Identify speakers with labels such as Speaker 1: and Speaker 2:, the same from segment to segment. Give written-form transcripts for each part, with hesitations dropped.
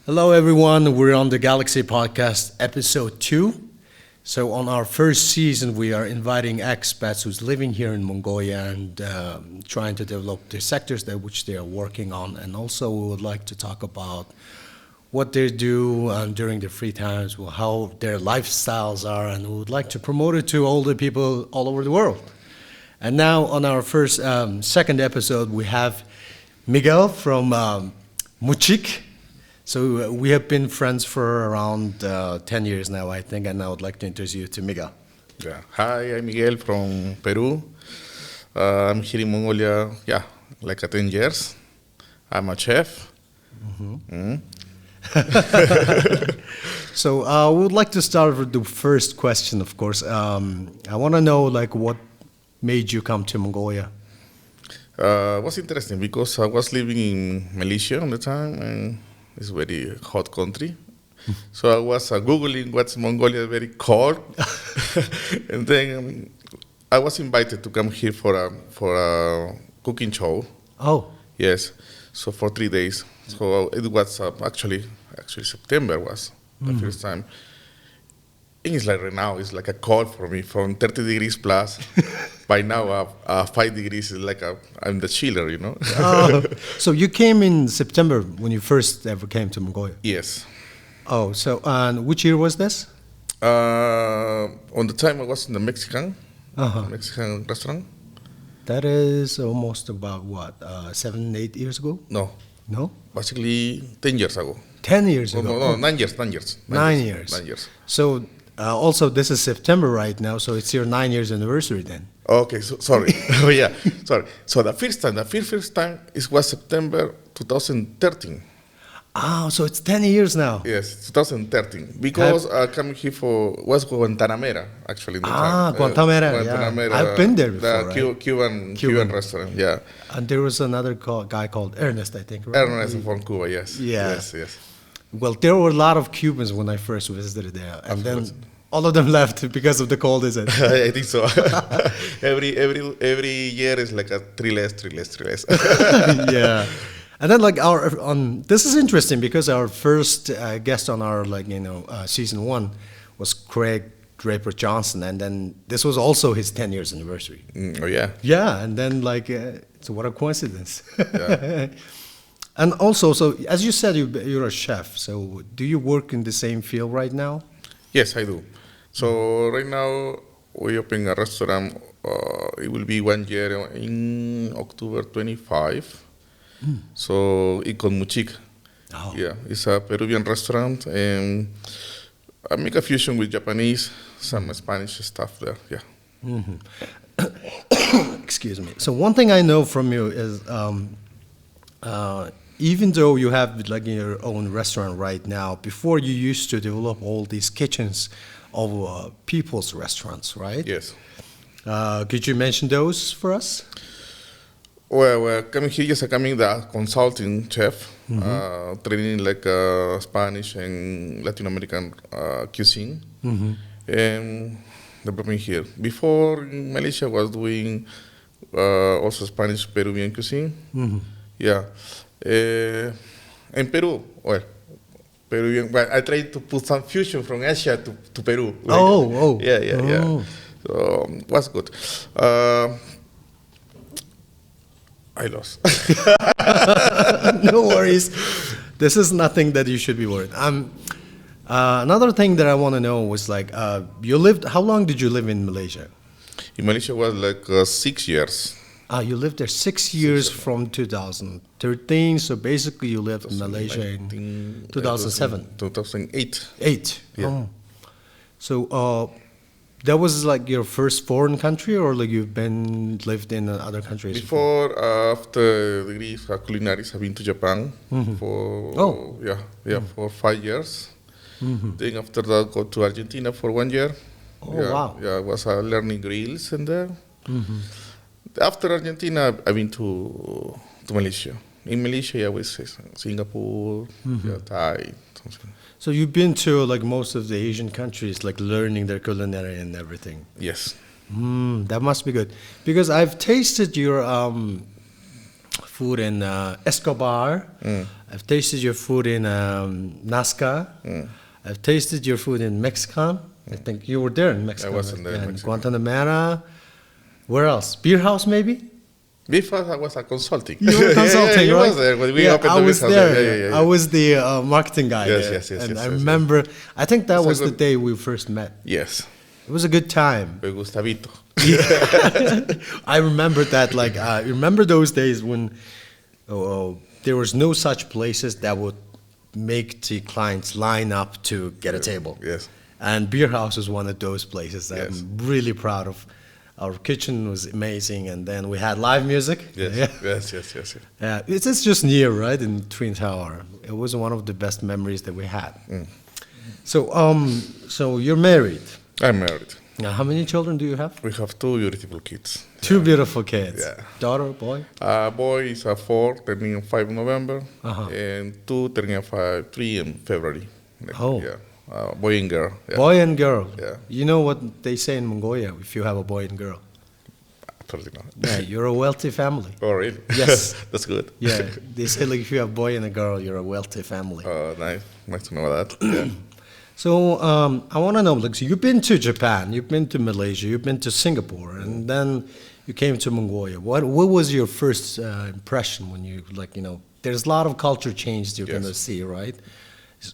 Speaker 1: Hello, everyone. We're on the Galaxy Podcast, episode 2. So, on our first season, we are inviting expats who's living here in Mongolia and trying to develop the sectors that which they are working on. And also, we would like to talk about what they do during their free times, how their lifestyles are, and we would like to promote it to older people all over the world. And now, on our second episode, we have Miguel from Muchik. So we have been friends for around 10 years now, I think, and I would like to introduce you to Miguel.
Speaker 2: Yeah. Hi, I'm Miguel from Peru. I'm here in Mongolia, like 10 years. I'm a chef.
Speaker 1: So we would like to start with the first question, of course. I want to know, what made you come to Mongolia?
Speaker 2: It was interesting because I was living in Malaysia at the time, and it's a very hot country. So I was Googling what's Mongolia very cold. And then I was invited to come here for a cooking show.
Speaker 1: Oh.
Speaker 2: Yes. So for 3 days. So it was actually September was the first time. And it's like right now, it's like a cold for me from 30 degrees plus. By now, 5 degrees is like I'm the chiller, you know.
Speaker 1: So you came in September when you first ever came to Mongolia?
Speaker 2: Yes.
Speaker 1: Oh, so which year was this?
Speaker 2: On the time I was in the Mexican restaurant.
Speaker 1: That is almost about 7, 8 years ago? No?
Speaker 2: Basically 10 years ago.
Speaker 1: 10 years ago?
Speaker 2: No, 9 years.
Speaker 1: 9 years.
Speaker 2: 9 years.
Speaker 1: So also this is September right now, so it's your 9 years anniversary then.
Speaker 2: Okay, so sorry. Oh yeah, sorry. So the first time was September 2013.
Speaker 1: So it's 10 years now.
Speaker 2: Yes, 2013. Because coming here was Guantanamera, actually.
Speaker 1: Guantanamera, yeah. I've been there before,
Speaker 2: the Cuban restaurant, yeah.
Speaker 1: And there was another guy called Ernest, I think, right?
Speaker 2: Ernest from Cuba, yes.
Speaker 1: Yeah.
Speaker 2: Yes.
Speaker 1: Well, there were a lot of Cubans when I first visited there. And then all of them left because of the cold, is it?
Speaker 2: I think so. every year is like a 3 less.
Speaker 1: Yeah. And then this is interesting because our first guest on our season 1 was Craig Draper Johnson, and then this was also his 10 years anniversary.
Speaker 2: Oh yeah.
Speaker 1: Yeah, and then so what a coincidence.
Speaker 2: Yeah.
Speaker 1: And also, so as you said, you're a chef. So do you work in the same field right now?
Speaker 2: Yes, I do. So right now we open a restaurant. It will be 1 year in October 25. So it's called Muchik.
Speaker 1: Oh.
Speaker 2: Yeah, it's a Peruvian restaurant, and I make a fusion with Japanese, some Spanish stuff there. Yeah.
Speaker 1: Mm-hmm. Excuse me. So one thing I know from you is, even though you have your own restaurant right now, before you used to develop all these kitchens of people's restaurants, right?
Speaker 2: Yes.
Speaker 1: Could you mention those for us?
Speaker 2: Well, coming here, yes, I'm coming the consulting chef, training Spanish and Latin American cuisine, and developing here. Before in Malaysia, I was doing also Spanish Peruvian cuisine. Yeah, in Peru, Peruvian. Well, I tried to put some fusion from Asia to Peru. Yeah. So was good. I lost.
Speaker 1: No worries. This is nothing that you should be worried. Another thing that I want to know was how long did you live in Malaysia?
Speaker 2: In Malaysia was 6 years.
Speaker 1: You lived there 6 years from 2013. So basically you lived in Malaysia in 2007.
Speaker 2: 2008.
Speaker 1: 8.
Speaker 2: Yeah.
Speaker 1: Oh. So that was your first foreign country, or you've lived in other countries?
Speaker 2: After degrees culinaries, I've been to Japan for 5 years. Then after that, go to Argentina for 1 year.
Speaker 1: Wow!
Speaker 2: Yeah, I was learning grills in there. After Argentina, I've been to Malaysia. In Malaysia, I was Singapore, Thai, something.
Speaker 1: So you've been to most of the Asian countries, learning their culinary and everything.
Speaker 2: Yes.
Speaker 1: That must be good, because I've tasted your food in Escobar. I've tasted your food in Nazca. I've tasted your food in Mexican. I think you were there in Mexico.
Speaker 2: I wasn't there in Mexico.
Speaker 1: Guantanamera. Where else? Beer House, maybe?
Speaker 2: Before I was a consulting.
Speaker 1: You were consulting,
Speaker 2: yeah,
Speaker 1: right?
Speaker 2: was there when we opened
Speaker 1: I
Speaker 2: the
Speaker 1: was
Speaker 2: business.
Speaker 1: there. I was the marketing guy
Speaker 2: Yes,
Speaker 1: there.
Speaker 2: yes, yes,
Speaker 1: And
Speaker 2: yes,
Speaker 1: I
Speaker 2: yes,
Speaker 1: remember, I think that
Speaker 2: It's a
Speaker 1: was the
Speaker 2: good-
Speaker 1: day we first met.
Speaker 2: Yes.
Speaker 1: It was a good time.
Speaker 2: Me Gustavito.
Speaker 1: I remember that, like, I remember those days when there was no such places that would make the clients line up to get a table.
Speaker 2: Yes.
Speaker 1: And Beer House is one of those places that
Speaker 2: Yes.
Speaker 1: I'm really proud of. Our kitchen was amazing, and then we had live music.
Speaker 2: Yes.
Speaker 1: Yeah.
Speaker 2: Yes, yes, yes, yes.
Speaker 1: Yeah, it's just near, right, in Twin Tower. It was one of the best memories that we had. So you're married.
Speaker 2: I'm married.
Speaker 1: Now, how many children do you have?
Speaker 2: We have two beautiful kids.
Speaker 1: Two beautiful kids.
Speaker 2: Yeah.
Speaker 1: Daughter, boy?
Speaker 2: Boy is 4, turning 5 in November,
Speaker 1: Uh-huh.
Speaker 2: and 2 turning 3 in February.
Speaker 1: Oh.
Speaker 2: Yeah. Boy and girl. Yeah.
Speaker 1: Boy and girl.
Speaker 2: Yeah.
Speaker 1: You know what they say in Mongolia if you have a boy and girl?
Speaker 2: Absolutely not.
Speaker 1: Yeah, you're a wealthy family.
Speaker 2: Oh, really?
Speaker 1: Yes.
Speaker 2: That's good.
Speaker 1: Yeah, they say like if you have a boy and a girl, you're a wealthy family.
Speaker 2: Nice. Nice to know that. Yeah.
Speaker 1: So I want to know, like, so you've been to Japan, you've been to Malaysia, you've been to Singapore, and then you came to Mongolia. What was your first impression when you, like, you know, there's a lot of culture change you're
Speaker 2: Yes.
Speaker 1: going to see, right?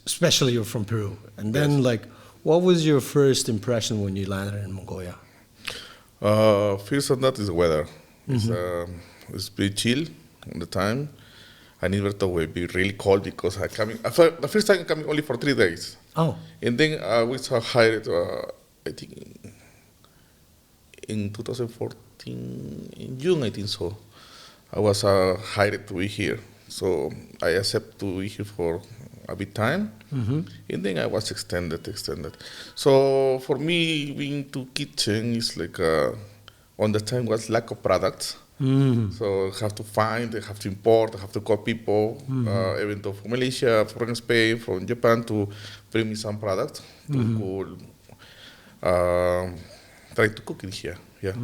Speaker 1: Especially you're from Peru. And then,
Speaker 2: Yes.
Speaker 1: like, what was your first impression when you landed in Mongolia?
Speaker 2: First of that is the weather. It's pretty chill all the time. I never thought it would be really cold because the first time I came only for 3 days.
Speaker 1: Oh,
Speaker 2: And then we saw hired, I think, in 2014, in June, I think so. I was hired to be here. So I accepted to be here for a bit time. And then I was extended. So for me, being to kitchen is like, on the time was lack of products. So I have to find, I have to import, I have to call people, even though from Malaysia, from Spain, from Japan, to bring me some products to try to cook it here. Yeah.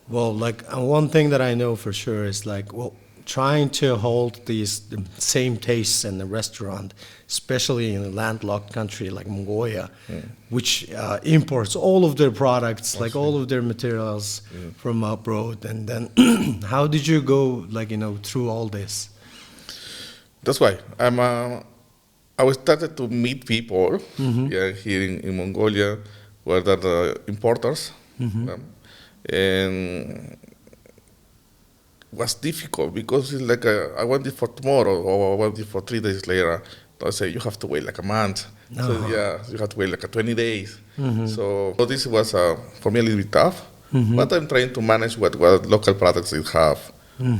Speaker 1: well, like, one thing that I know for sure is, like, well, trying to hold the same tastes in the restaurant, especially in a landlocked country like Mongolia, which imports all of their products, like all of their materials from abroad. And then how did you go, like, you know, through all this?
Speaker 2: That's why I was started to meet people here in Mongolia, where the importers, and was difficult because it's like I want it for tomorrow or I want it for 3 days later. So I say you have to wait like a month. So yeah, you have to wait like 20 days. So this was for me a little bit tough, but I'm trying to manage what local products they have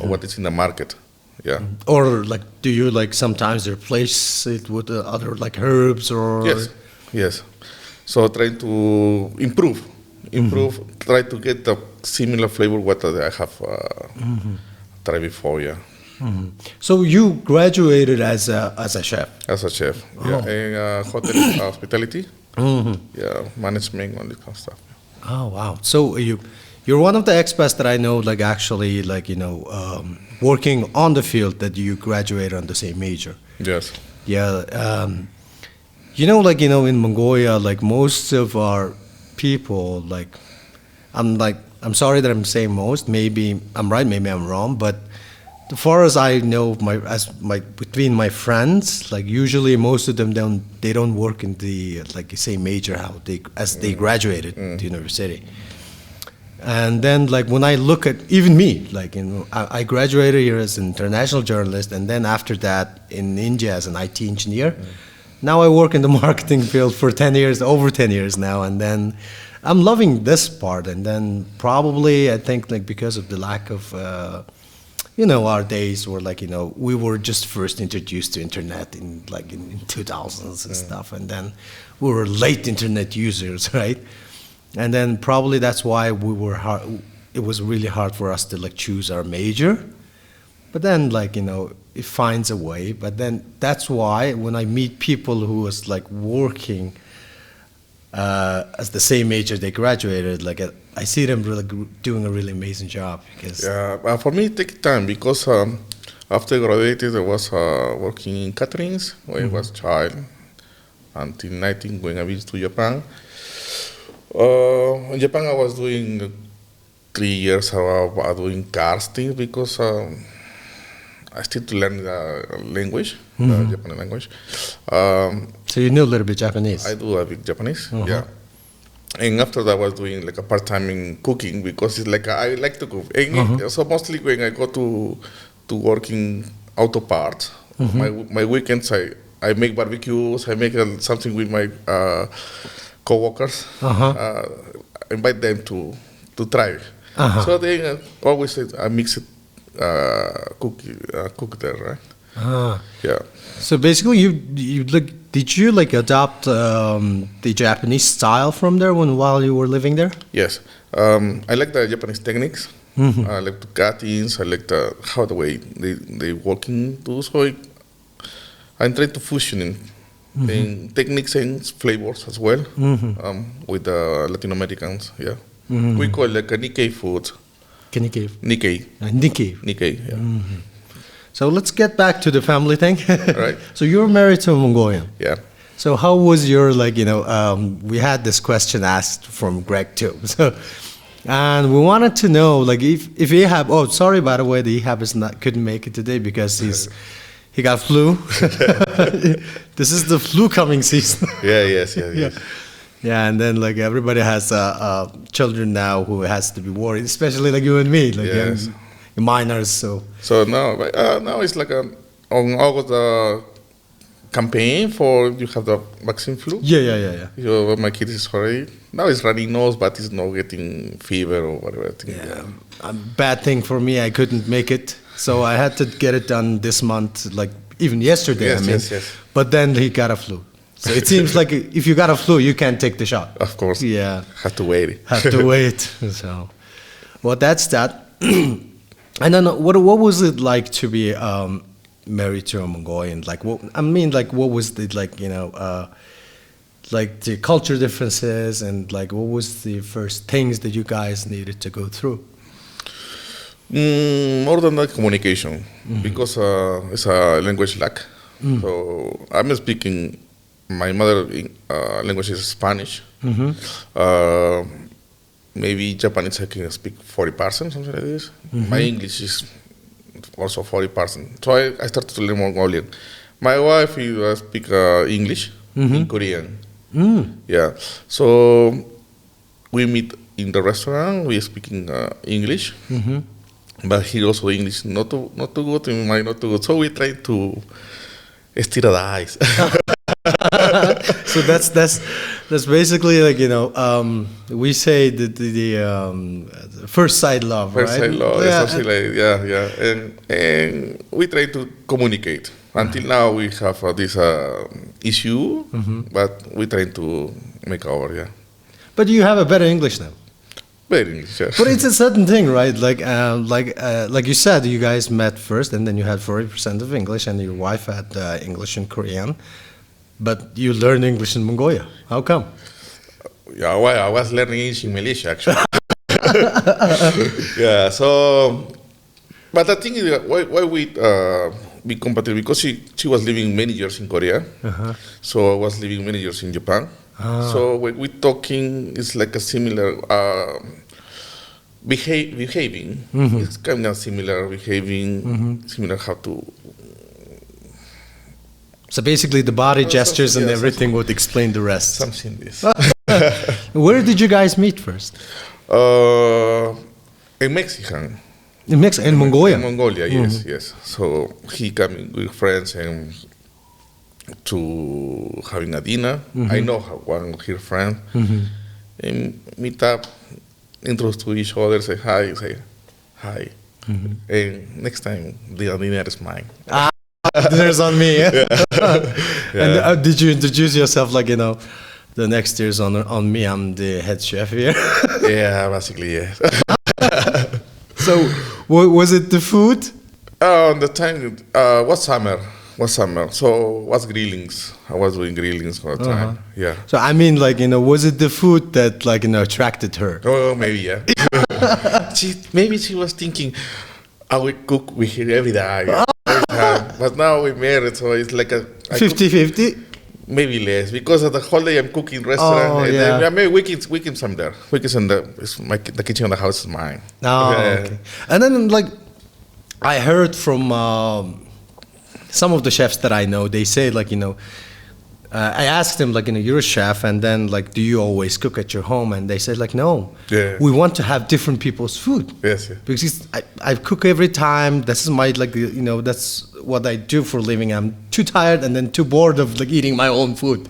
Speaker 2: or what is in the market. Yeah.
Speaker 1: Or, like, do you, like, sometimes replace it with other, like, herbs or?
Speaker 2: Yes. So trying to improve, try to get the similar flavor what I have tried before. Yeah.
Speaker 1: So you graduated as a chef.
Speaker 2: As a chef,
Speaker 1: Oh.
Speaker 2: in hotel hospitality, management, all this kind of stuff.
Speaker 1: Oh, wow. So you're one of the expats that I know, like, actually, like, you know, working on the field that you graduated on the same major.
Speaker 2: Yes.
Speaker 1: Yeah. You know, like, you know, in Mongolia, like, most of our people, like, I'm sorry that I'm saying most, maybe I'm right, maybe I'm wrong, but as far as I know, between my friends, like, usually most of them don't work in the, like, same major as they graduated to university. And then, like, when I look at even me, like, you know, I graduated here as an international journalist, and then after that in India as an IT engineer. Now I work in the marketing field for 10 years, over 10 years now, and then I'm loving this part. And then probably I think, like, because of the lack of, you know, our days were, like, you know, we were just first introduced to internet in 2000s and stuff, and then we were late internet users, right? And then probably that's why it was really hard for us to, like, choose our major. But then, like, you know, it finds a way. But then that's why when I meet people who was, like, working as the same age as they graduated, like I see them really doing a really amazing job. Because
Speaker 2: Yeah, for me it takes time because after I graduated I was working in caterings when I was a child until 19 when I visited to Japan. In Japan I was doing 3 years doing cars things because I still to learn the language, the Japanese language.
Speaker 1: so you knew a little bit Japanese.
Speaker 2: I do a bit Japanese, yeah. And after that, I was doing like a part-time in cooking because it's like I like to cook. And so mostly when I go to work in auto parts, my weekends I make barbecues, I make something with my co-workers, invite them to try. So they always I mix it, cook there, right? Yeah.
Speaker 1: So basically, did you like adopt the Japanese style from there while you were living there?
Speaker 2: Yes. I like the Japanese techniques. I like the cuttings. I like how the way they working too. So I'm trying to fusion in techniques and flavors as well with the Latin Americans. Yeah. We call it like a Nikkei food.
Speaker 1: Nikkei.
Speaker 2: Nikkei. Yeah.
Speaker 1: So let's get back to the family thing.
Speaker 2: Right.
Speaker 1: So you were married to a Mongolian.
Speaker 2: Yeah.
Speaker 1: So how was your we had this question asked from Greg too. So, and we wanted to know if Ahab. Oh, sorry by the way, the Ahab couldn't make it today because he got flu. This is the flu coming season.
Speaker 2: Yes.
Speaker 1: Yeah, and then everybody has children now who has to be worried, especially you and me,
Speaker 2: Yes.
Speaker 1: minors. So
Speaker 2: now it's like on August campaign for you have the vaccine flu.
Speaker 1: Yeah.
Speaker 2: My kid is already now it's running nose, but it's not getting fever or whatever.
Speaker 1: Yeah, a bad thing for me. I couldn't make it, so I had to get it done this month. Even yesterday.
Speaker 2: Yes.
Speaker 1: But then he got a flu. So it seems like if you got a flu, you can't take the shot.
Speaker 2: Of course.
Speaker 1: Yeah.
Speaker 2: Have to wait.
Speaker 1: So, well, that's that. And then what was it like to be married to a Mongolian? What was the the culture differences and what was the first things that you guys needed to go through?
Speaker 2: More than that, communication, because it's a language lack. So I'm speaking. My mother language is Spanish. Maybe Japanese I can speak 40%, something like this. My English is also 40%. So I started to learn Mongolian. My wife speak English and Korean. Yeah. So we meet in the restaurant. We speaking English, but he also English not too good and mine not too good. So we try to standardize.
Speaker 1: So that's basically we say the first sight love, right?
Speaker 2: First sight love, something and we try to communicate. Until now we have this issue, but we try to make our, yeah.
Speaker 1: But you have a better English now.
Speaker 2: Better English, yeah.
Speaker 1: But it's a certain thing, right? Like you said, you guys met first, and then you had 40% of English, and your wife had English and Korean. But you learned English in Mongolia. How come?
Speaker 2: Yeah, well, I was learning English in Malaysia, actually. Yeah, so... But the thing is, why we be compatible? Because she was living many years in Korea. So I was living many years in Japan. So when we talking, it's like a similar... behaving. It's kind of similar behaving, similar how to...
Speaker 1: So basically, the body gestures and everything would explain the rest.
Speaker 2: Something this.
Speaker 1: Where did you guys meet first?
Speaker 2: In Mexican.
Speaker 1: In Mongolia?
Speaker 2: In Mongolia, yes. So he came with friends and to having a dinner. I know one of his friends. And meet up, introduce to each other, say hi. And next time, the dinner is mine.
Speaker 1: Dinner's on me. And did you introduce yourself the next year's on me? I'm the head chef here.
Speaker 2: Yeah, basically, yes.
Speaker 1: So, was it the food?
Speaker 2: The time was summer. was summer. So was grillings. I was doing grillings all the time. Yeah.
Speaker 1: So I mean, like, was it the food that, like, attracted her?
Speaker 2: Oh, maybe, yeah. Maybe she was thinking, I will cook with her every day. Every time. But now we're married, so it's like a...
Speaker 1: 50-50?
Speaker 2: Maybe less, because of the whole day I'm cooking restaurant.
Speaker 1: Oh,
Speaker 2: and
Speaker 1: yeah.
Speaker 2: then, maybe weekends I'm there. Weekends the kitchen of the house is mine.
Speaker 1: Oh, okay. And then, like, I heard from some of the chefs that I know, they say, like, I asked them, like, you're a chef, and then, like, do you always cook at your home? And they said, like, no.
Speaker 2: Yeah.
Speaker 1: We want to have different people's food.
Speaker 2: Yes, yeah.
Speaker 1: Because I cook every time. This is my, like, that's what I do for a living. I'm too tired and then too bored of, like, eating my own food.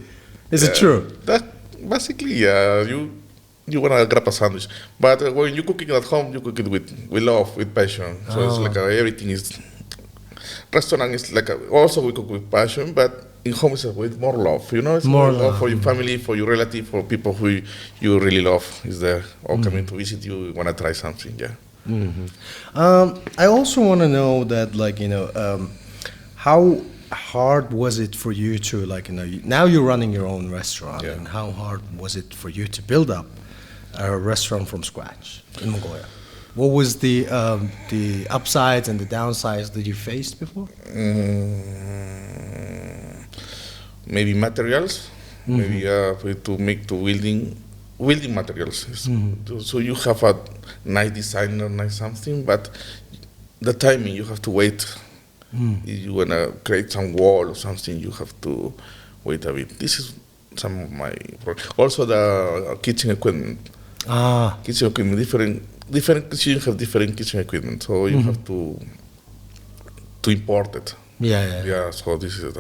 Speaker 1: Is it true?
Speaker 2: That basically, yeah. You want to grab a sandwich, but when you cook it at home, you cook it with love, with passion. So it's like everything is. Restaurant is like also we cook with passion, but in home is with more love. It's more love for your family, for your relative, for people who you really love is there or coming to visit you. Want to try something, yeah.
Speaker 1: I also want to know that, like, how hard was it for you to, like, now you're running your own restaurant, and how hard was it for you to build up a restaurant from scratch in Mongolia? What was the upsides and the downsides that you faced before?
Speaker 2: Maybe materials, maybe to building materials. So you have a nice design or nice something, but the timing you have to wait. If you wanna create some wall or something, you have to wait a bit. This is some of my also the kitchen equipment. Kitchen equipment different kitchens have different kitchen equipment, so you have to import it. Yeah. So this is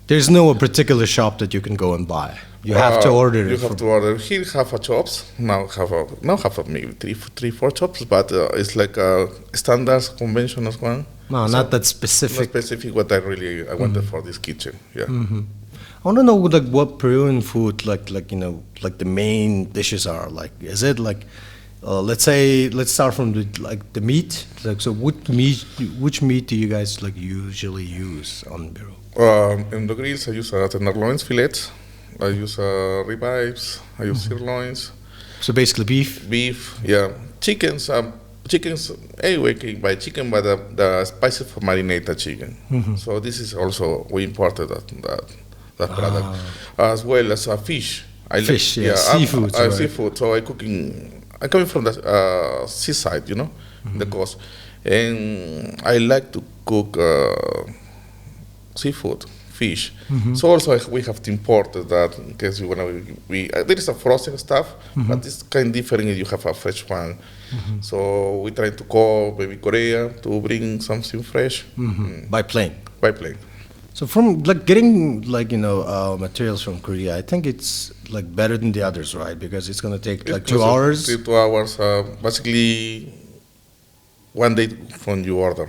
Speaker 1: There's no particular shop that you can go and buy. You have to order it.
Speaker 2: You have to order. Here have a shops. Now have maybe 3-4 shops, but it's like a standard conventional one.
Speaker 1: No, so not that specific.
Speaker 2: Not specific what I wanted for this kitchen. Yeah.
Speaker 1: I want to know, like, what Peruvian food, like the main dishes are. Like, is it like, let's start from the meat. Like, so which meat do you guys, like, usually use on Peru?
Speaker 2: In the grills, I use tenderloins fillets. I use ribeyes. I use sirloins.
Speaker 1: So basically beef.
Speaker 2: Beef, yeah. Chickens. Anyway, can buy chicken, but the spices for marinate the chicken. So this is also we imported that product, as well as fish.
Speaker 1: Seafood.
Speaker 2: Seafood. So I coming from the seaside, the coast, and I like to cook seafood, fish. So also we have to import that in case you wanna. There is a frozen stuff, but it's kind of different if you have a fresh one. So we try to call maybe Korea to bring something fresh
Speaker 1: by plane.
Speaker 2: By plane.
Speaker 1: So from, like, getting, like, materials from Korea, I think it's, like, better than the others, right? Because it's gonna take like 2 hours.
Speaker 2: 2 hours. Basically, 1 day from you order.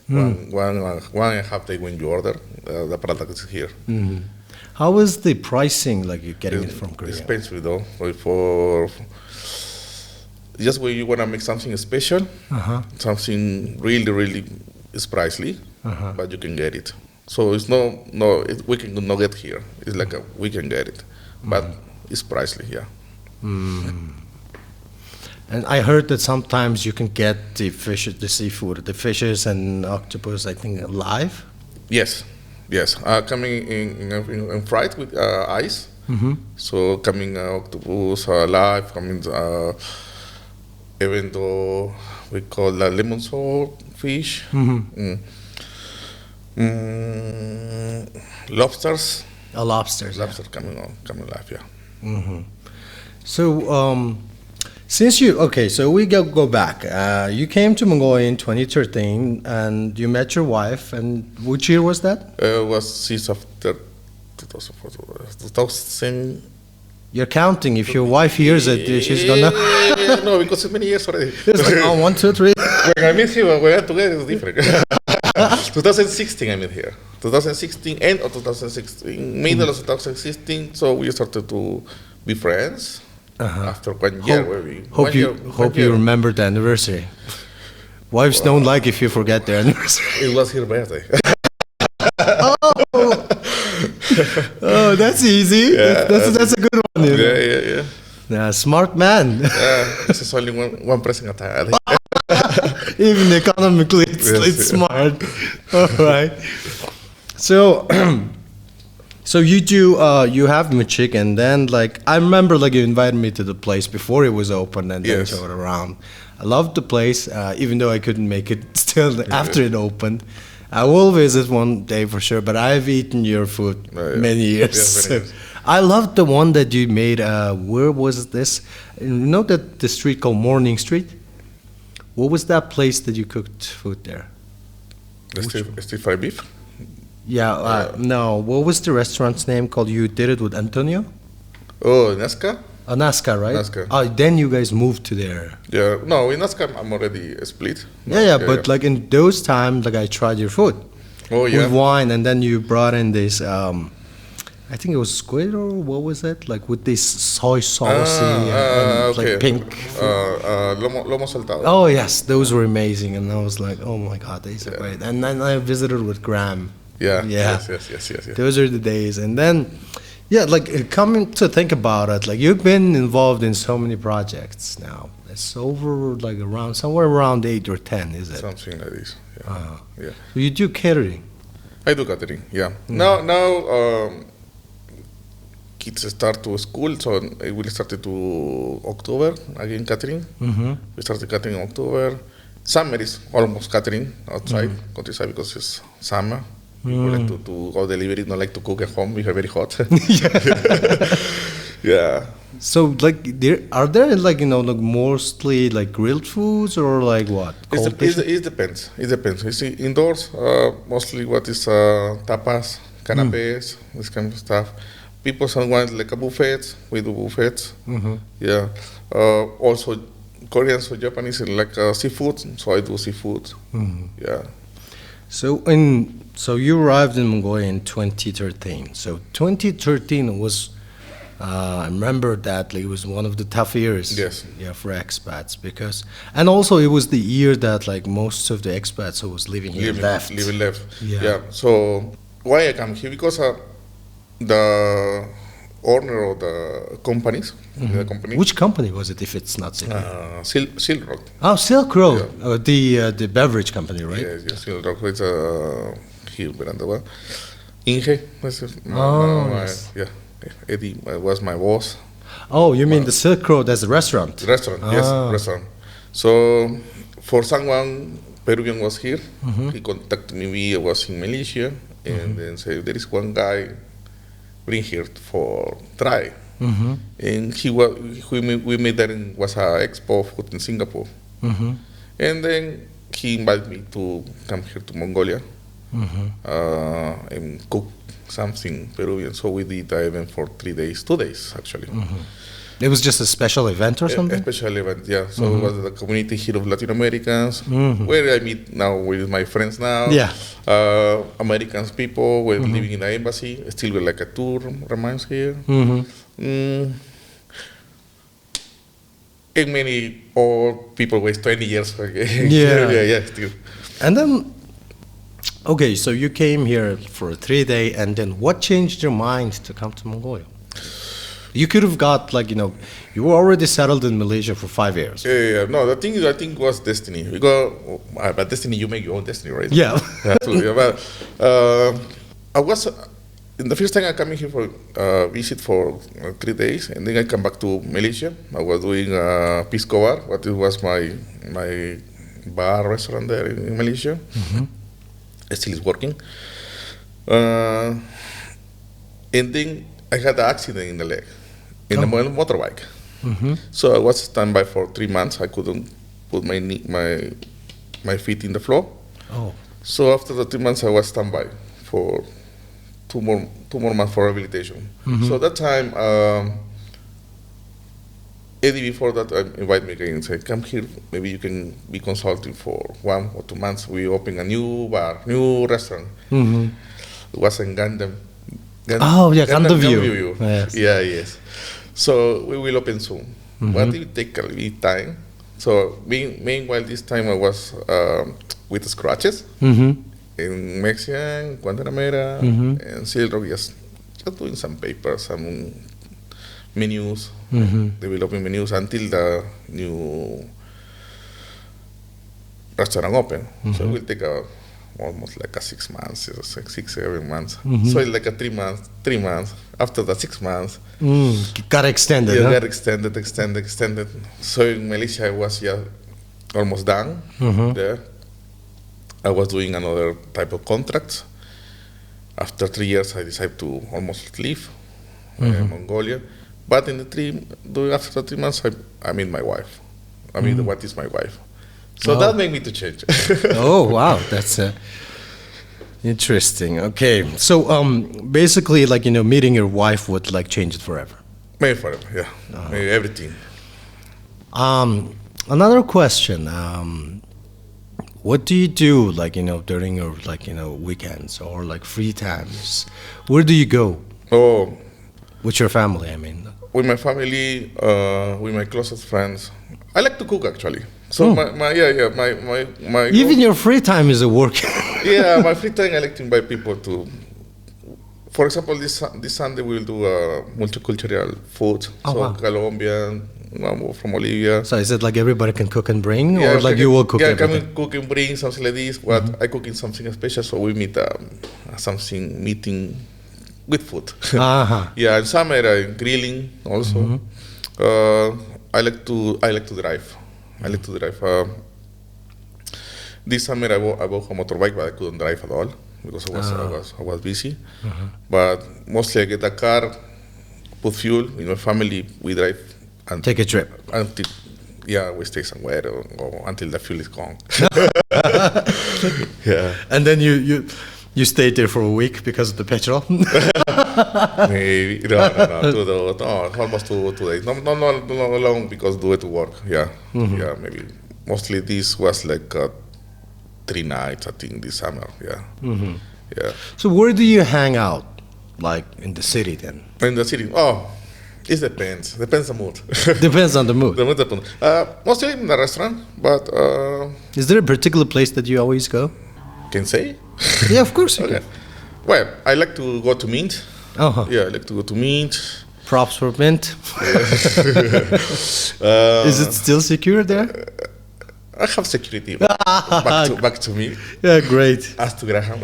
Speaker 2: One and a half day when you order, the product is here.
Speaker 1: How is the pricing, like, you're getting it from Korea?
Speaker 2: Expensive though. For just when you wanna make something special, something really is pricey, but you can get it. So it's we can not get here. It's like we can get it, but it's pricey, yeah.
Speaker 1: And I heard that sometimes you can get the seafood, the fishes and octopus, I think, live.
Speaker 2: Yes. Coming in fried with ice. So coming octopus live, coming even though we call lemon salt fish. Lobsters.
Speaker 1: Lobsters.
Speaker 2: Lobsters coming live, yeah.
Speaker 1: So so we go back. You came to Mongolia in 2013, and you met your wife. And which year was that?
Speaker 2: It was since after 2000.
Speaker 1: You're counting. If your wife hears it, she's gonna.
Speaker 2: No, because it's many years already.
Speaker 1: It's like, 1, 2, 3.
Speaker 2: When I met him, when we were together, it's different. 2016, I met here. 2016, end of 2016, middle of 2016. So we started to be friends. After 1 year,
Speaker 1: hope you remember the anniversary. Wives don't like if you forget their anniversary.
Speaker 2: It was her birthday.
Speaker 1: Oh, Oh, that's easy.
Speaker 2: Yeah,
Speaker 1: That's a good one. You know?
Speaker 2: Yeah.
Speaker 1: Yeah, smart man.
Speaker 2: This is only one person at a time.
Speaker 1: Even economically, it's
Speaker 2: Yes,
Speaker 1: smart. All right. So, so you do you have Muchik, and then like I remember like you invited me to the place before it was open, and then
Speaker 2: Yes.
Speaker 1: showed around. I loved the place, even though I couldn't make it still after it opened. I will visit one day for sure, but I've eaten your food
Speaker 2: Yeah.
Speaker 1: many years.
Speaker 2: Yeah, many years.
Speaker 1: I loved the one that you made. Where was this? You know that the street called Morning Street? What was that place that you cooked food there?
Speaker 2: The stir fry beef.
Speaker 1: Yeah, no. What was the restaurant's name called? You did it with Antonio?
Speaker 2: Oh, Nazca?
Speaker 1: Nazca, right?
Speaker 2: Nazca.
Speaker 1: Oh, then you guys moved to there.
Speaker 2: Yeah, no, in Nazca I'm already split. No,
Speaker 1: Yeah, but like in those times, like I tried your food
Speaker 2: Oh, yeah.
Speaker 1: with wine, and then you brought in this. I think it was squid or what was it? Like with this soy saucy and
Speaker 2: okay.
Speaker 1: like pink.
Speaker 2: Lomo saltado.
Speaker 1: Oh yes, those were amazing, and I was like, oh my god, these are great. And then I visited with Graham.
Speaker 2: Yeah.
Speaker 1: Yeah.
Speaker 2: Yes.
Speaker 1: Those are the days, and then, yeah, like coming to think about it, like you've been involved in so many projects now. It's over like around somewhere around 8 or 10, is it?
Speaker 2: Something like this. Yeah. Yeah.
Speaker 1: So you do catering.
Speaker 2: I do catering. Yeah. Now, kids start to school, so it will start to October again catering.
Speaker 1: Mm-hmm.
Speaker 2: We started catering in October. Summer is almost catering outside, countryside, because it's summer. People like to go delivery, not like to cook at home. We are very hot. Yeah.
Speaker 1: So like, are there like like mostly like grilled foods or like what? Cold dishes?
Speaker 2: It depends. It depends. You see, indoors, mostly what is tapas, canapes, this kind of stuff. People sometimes like a buffet. We do buffets. Yeah. Also, Koreans or Japanese like seafood, so I do seafood. Yeah.
Speaker 1: So you arrived in Mongolia in 2013. So 2013 was, I remember that like, it was one of the tough years.
Speaker 2: Yes.
Speaker 1: Yeah, for expats and also it was the year that like most of the expats who was living here left.
Speaker 2: Living left.
Speaker 1: Yeah.
Speaker 2: Yeah. So why I come here? Because the owner of the companies, the company.
Speaker 1: Which company was it, if it's not secret?
Speaker 2: Silk Road.
Speaker 1: Oh, Silk Road, the beverage company, right?
Speaker 2: Yes, Silk Road. It's here, Miranda. Inge.
Speaker 1: Yes.
Speaker 2: Yeah. Eddie was my boss.
Speaker 1: Oh, you mean the Silk Road as a restaurant?
Speaker 2: Restaurant, yes, restaurant. So for someone, Peruvian was here. He contacted me. I was in Malaysia, and then said there is one guy bring here for try. And we met there in was a expo food in Singapore. And then he invited me to come here to Mongolia and cook something Peruvian. So we did the event for 2 days actually.
Speaker 1: It was just a special event or
Speaker 2: A
Speaker 1: something?
Speaker 2: special event, yeah. So it was the community here of Latin Americans, where I meet now with my friends now.
Speaker 1: Yeah.
Speaker 2: Americans people were living in the embassy, still with like a tour reminds here. And many old people with 20 years. Yeah, still.
Speaker 1: And then, okay, so you came here for a 3-day, and then what changed your mind to come to Mongolia? You could have got you were already settled in Malaysia for 5 years.
Speaker 2: Yeah. No, the thing I think was destiny. Because by destiny, you make your own destiny, right?
Speaker 1: Yeah.
Speaker 2: Absolutely. But I was in the first time I came here for visit for 3 days, and then I come back to Malaysia. I was doing Pisco Bar, what it was my bar restaurant there in Malaysia. It still is working. And then I had an accident in the leg, in the motorbike. So I was standby for 3 months. I couldn't put my feet in the floor.
Speaker 1: Oh.
Speaker 2: So after the 3 months, I was standby for two more months for rehabilitation. So that time, Eddie before that invited me again and said, "Come here. Maybe you can be consulting for 1 or 2 months. We open a new bar, new restaurant. It was in Gundam.
Speaker 1: Gundam View.
Speaker 2: Yes. Yeah, yes. So we will open soon. But it will take a little time. So meanwhile, this time I was with scratches in Mexican, Guantanamera, and Silk Road, just doing some papers, some menus, developing menus until the new restaurant open. So it will take almost like a 6 months, 7 months. So it's like a 3 months. After the 6 months,
Speaker 1: got extended.
Speaker 2: yeah,
Speaker 1: Huh?
Speaker 2: got extended. So in Malaysia, I was almost done there. I was doing another type of contracts. After 3 years, I decided to almost leave Mongolia. But after 3 months, I met my wife. I mean, what is my wife? So that made me to change.
Speaker 1: Oh, wow. That's interesting. Okay. So basically, like, meeting your wife would like change it forever.
Speaker 2: Maybe forever, yeah. Maybe everything.
Speaker 1: Another question. What do you do, like, during your, like, weekends or like free times? Where do you go?
Speaker 2: Oh,
Speaker 1: With your family, I mean.
Speaker 2: with my family, with my closest friends. I like to cook actually. So my
Speaker 1: Even your free time is a work.
Speaker 2: yeah, my free time I like to invite people to. For example, this Sunday we will do multicultural food.
Speaker 1: Oh,
Speaker 2: so
Speaker 1: wow.
Speaker 2: Colombian, from Bolivia.
Speaker 1: So is it like everybody can cook and bring,
Speaker 2: Yeah,
Speaker 1: or like you will cook
Speaker 2: Yeah,
Speaker 1: everything?
Speaker 2: can cook and bring something like this. I cooking something special, so we meet meeting with food. Yeah, in summer grilling also. I like to drive. This summer I bought a motorbike, but I couldn't drive at all because I was busy. But mostly I get a car, put fuel with my family. We drive and
Speaker 1: Take a trip.
Speaker 2: until we stay somewhere or until the fuel is gone. Yeah,
Speaker 1: And then you stayed there for a week because of the petrol?
Speaker 2: maybe no, almost 2 days. No, long because do it to work. Yeah, yeah, maybe mostly this was like 3 nights I think this summer. Yeah, yeah.
Speaker 1: So where do you hang out? Like in the city then?
Speaker 2: In the city, it depends. Depends the mood.
Speaker 1: Depends on the mood.
Speaker 2: The mood depends. Mostly in the restaurant, but
Speaker 1: Is there a particular place that you always go?
Speaker 2: can say.
Speaker 1: Yeah, of course you
Speaker 2: Okay.
Speaker 1: can.
Speaker 2: Well, I like to go to Mint.
Speaker 1: Uh-huh.
Speaker 2: Yeah, I like to go to Mint.
Speaker 1: Props for Mint. Is it still secure there?
Speaker 2: I have security. Back to me.
Speaker 1: Yeah, great.
Speaker 2: As to Graham.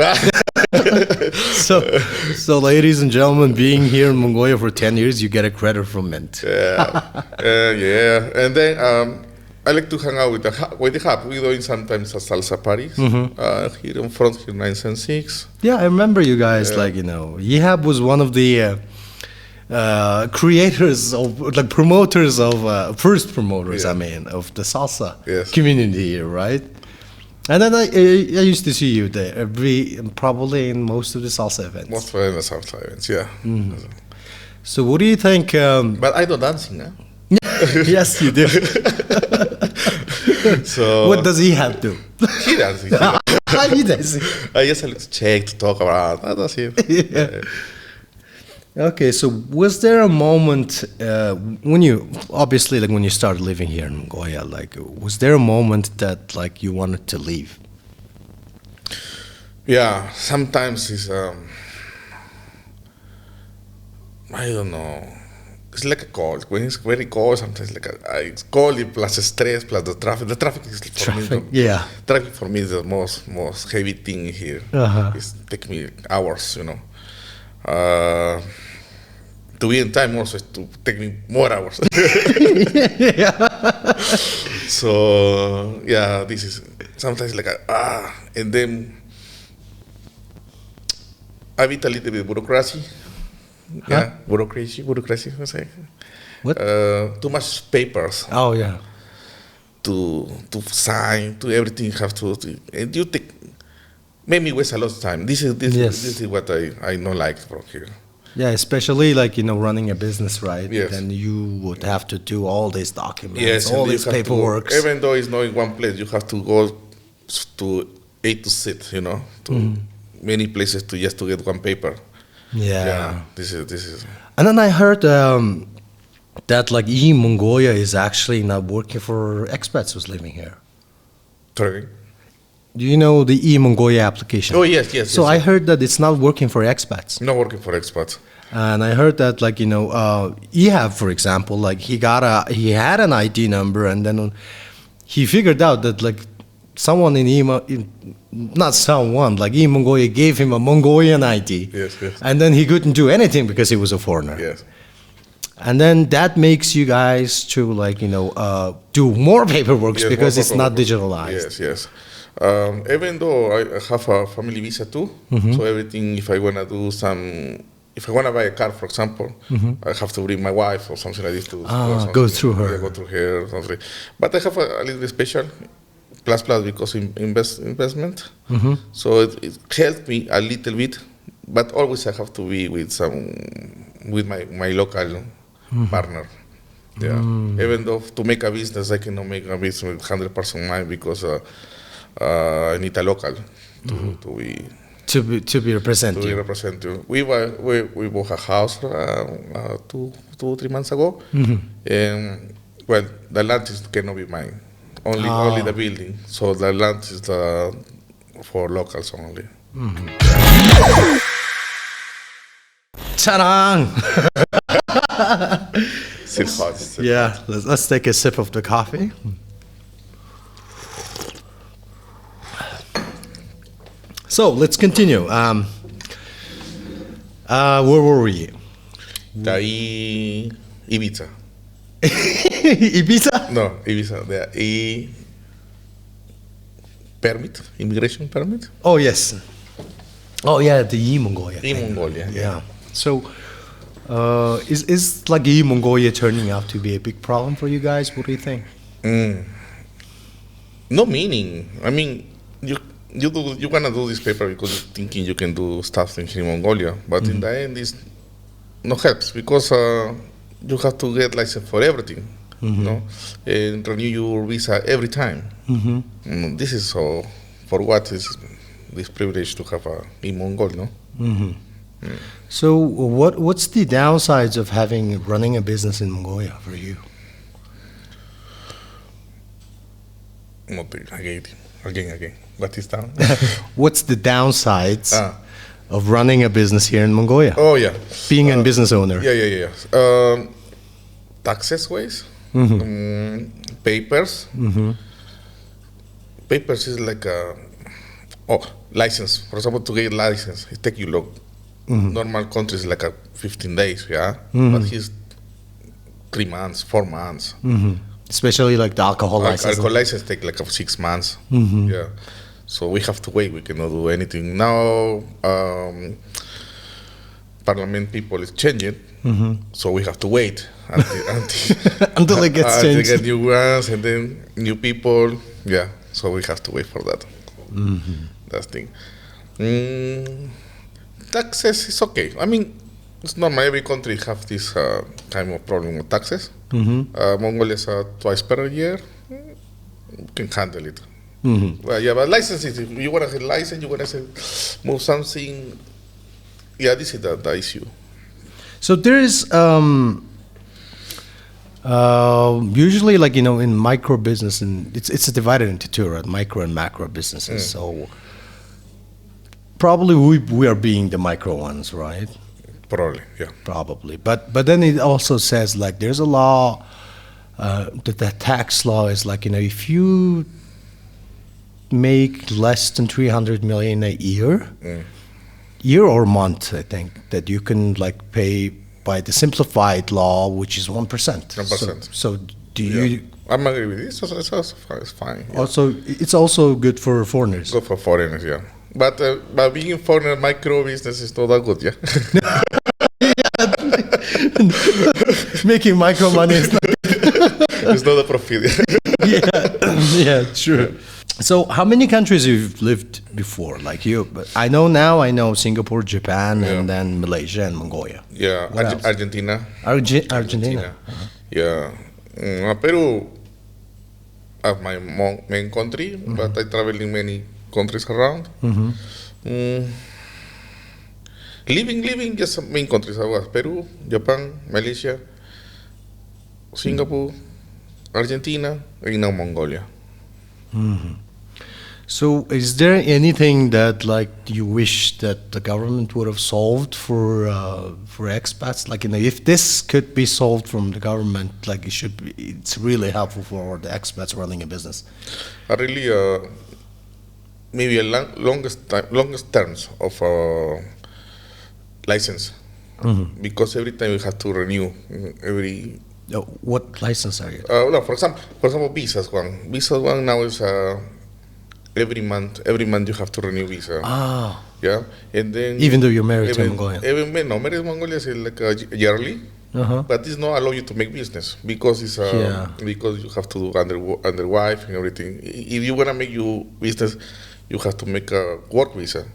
Speaker 1: So ladies and gentlemen, being here in Mongolia for 10 years, you get a credit from Mint.
Speaker 2: Yeah. And then I like to hang out with the hub. We're doing sometimes a salsa parties here in front, here 976.
Speaker 1: Yeah, I remember you guys, Yehab was one of the creators of, like, promoters of, first promoters,
Speaker 2: Yeah.
Speaker 1: I mean, of the salsa
Speaker 2: Yes.
Speaker 1: community here, right? And then I used to see you there probably in most of the salsa events.
Speaker 2: Most of the salsa events, yeah.
Speaker 1: So what do you think?
Speaker 2: But I don't dancing, huh?
Speaker 1: Yes, you do.
Speaker 2: So
Speaker 1: What does he have to?
Speaker 2: he dancing.
Speaker 1: He does.
Speaker 2: I just like to check, to talk about. That's it.
Speaker 1: Yeah. Okay, so was there a moment when you started living here in Mongolia, like, was there a moment that, like, you wanted to leave?
Speaker 2: Yeah, sometimes it's I don't know. It's like a cold. When it's very cold, sometimes it's cold plus stress plus the traffic. The traffic is traffic for me is the most heavy thing here. It takes me hours, To be in time also is to take me more hours. So yeah, this is sometimes and then I beat a little bit bureaucracy. Yeah, bureaucracy. I say.
Speaker 1: What?
Speaker 2: Too much papers
Speaker 1: Oh, yeah.
Speaker 2: to sign, to everything have to, and you take maybe waste a lot of time. This is what I don't like from here.
Speaker 1: Yeah, especially like, running a business, right?
Speaker 2: Yes.
Speaker 1: Then you would have to do all these documents,
Speaker 2: Yes,
Speaker 1: all
Speaker 2: and you
Speaker 1: these
Speaker 2: have to go-
Speaker 1: paperwork.
Speaker 2: even though it's not in one place, you have to go to A to Z, to many places to just to get one paper.
Speaker 1: Yeah.
Speaker 2: This is.
Speaker 1: And then I heard that, like, Mongolia is actually not working for expats who's living here.
Speaker 2: Sorry.
Speaker 1: Do you know the Mongolia application?
Speaker 2: Oh yes.
Speaker 1: So I heard that it's not working for expats.
Speaker 2: Not working for expats.
Speaker 1: And I heard that, like, Ehab, for example, like he had an ID number, and then he figured out that, like, someone not someone, like Mongolia gave him a Mongolian ID.
Speaker 2: Yes, yes.
Speaker 1: And then he couldn't do anything because he was a foreigner.
Speaker 2: Yes.
Speaker 1: And then that makes you guys to, like, do more paperwork because it's not digitalized.
Speaker 2: Yes, yes. Even though I have a family visa too, so everything, if I want to buy a car, for example, I have to bring my wife or something like this to
Speaker 1: go through her.
Speaker 2: Yeah, go through her or something. But I have a little bit special plus because investment. So it helped me a little bit, but always I have to be with my local partner. Yeah. Even though to make a business, I cannot make a business with 100% mine because I need a local to be represented. We bought a house 2-3 months ago, and well, the land cannot be mine. Only the building. So the land is for locals only.
Speaker 1: Ta-da!
Speaker 2: Still hot.
Speaker 1: Yeah, let's take a sip of the coffee. So let's continue. Where were we?
Speaker 2: Ibiza.
Speaker 1: Ibiza?
Speaker 2: No, Ibiza. The immigration permit.
Speaker 1: Oh yes. Oh yeah, the E-Mongolia.
Speaker 2: E-Mongolia.
Speaker 1: Yeah. So, is like E-Mongolia turning out to be a big problem for you guys? What do you think?
Speaker 2: No meaning. I mean, you wanna do this paper because you're thinking you can do stuff in Mongolia, but in the end, it's no helps because you have to get license for everything, and renew your visa every time. This is so. For what is this privilege to have a Mongol, no?
Speaker 1: So what's the downsides of running a business in Mongolia for you?
Speaker 2: Again. What is down?
Speaker 1: What's the downsides of running a business here in Mongolia?
Speaker 2: Oh yeah,
Speaker 1: being a business owner.
Speaker 2: Yeah. Taxes ways, papers. Papers is like license. For example, to get license, it take you long. Normal countries like 15 days, yeah. But he's 3 months, 4 months.
Speaker 1: Especially like the alcohol license.
Speaker 2: Alcohol license take like 6 months. Yeah. So we have to wait. We cannot do anything now. Parliament people is changing, so we have to wait
Speaker 1: until it gets changed.
Speaker 2: They get new ones and then new people. Yeah. So we have to wait for that. That thing. Taxes is okay. I mean, it's normal. Every country have this kind of problem with taxes. Mongolia is twice per year. You can handle it. Well, yeah, but licenses. If you want to get license, you want to move something. Yeah, this is the issue.
Speaker 1: So there is usually, like, in micro business, and it's divided into two, right? Micro and macro businesses. So probably we are being the micro ones, right?
Speaker 2: Probably, yeah.
Speaker 1: Probably, but then it also says, like, there's a law that the tax law is like, if you make less than 300 million a year or month, I think, that you can, like, pay by the simplified law, which is 1%.
Speaker 2: 1%.
Speaker 1: So do you?
Speaker 2: I'm agree with this. It's fine. Yeah.
Speaker 1: Also, it's also good for foreigners.
Speaker 2: Good for foreigners, yeah. But being a foreigner, micro business is not that good, yeah.
Speaker 1: Making micro money is not
Speaker 2: it's not a profit.
Speaker 1: yeah, true. So how many countries you've lived before? Like I know Singapore, Japan, and then Malaysia and Mongolia.
Speaker 2: Yeah, Argentina.
Speaker 1: Argentina.
Speaker 2: Yeah. Peru as my main country, but I travel in many countries around. Living just main countries. I was Peru, Japan, Malaysia, Singapore, Argentina, and now Mongolia.
Speaker 1: So, is there anything that like you wish that the government would have solved for expats? Like, if this could be solved from the government, like it's really helpful for the expats running a business.
Speaker 2: I really maybe a longest terms of license, because every time we have to renew every.
Speaker 1: What license are you?
Speaker 2: No, for example, visas one. Visa one now is every month you have to renew visa.
Speaker 1: Ah.
Speaker 2: Yeah, and then
Speaker 1: Even though you're married to Mongolia.
Speaker 2: No, married to Mongolia is like yearly, but it's not allow you to make business because it's because you have to do under wife and everything. If you wanna make your business, you have to make a work visa.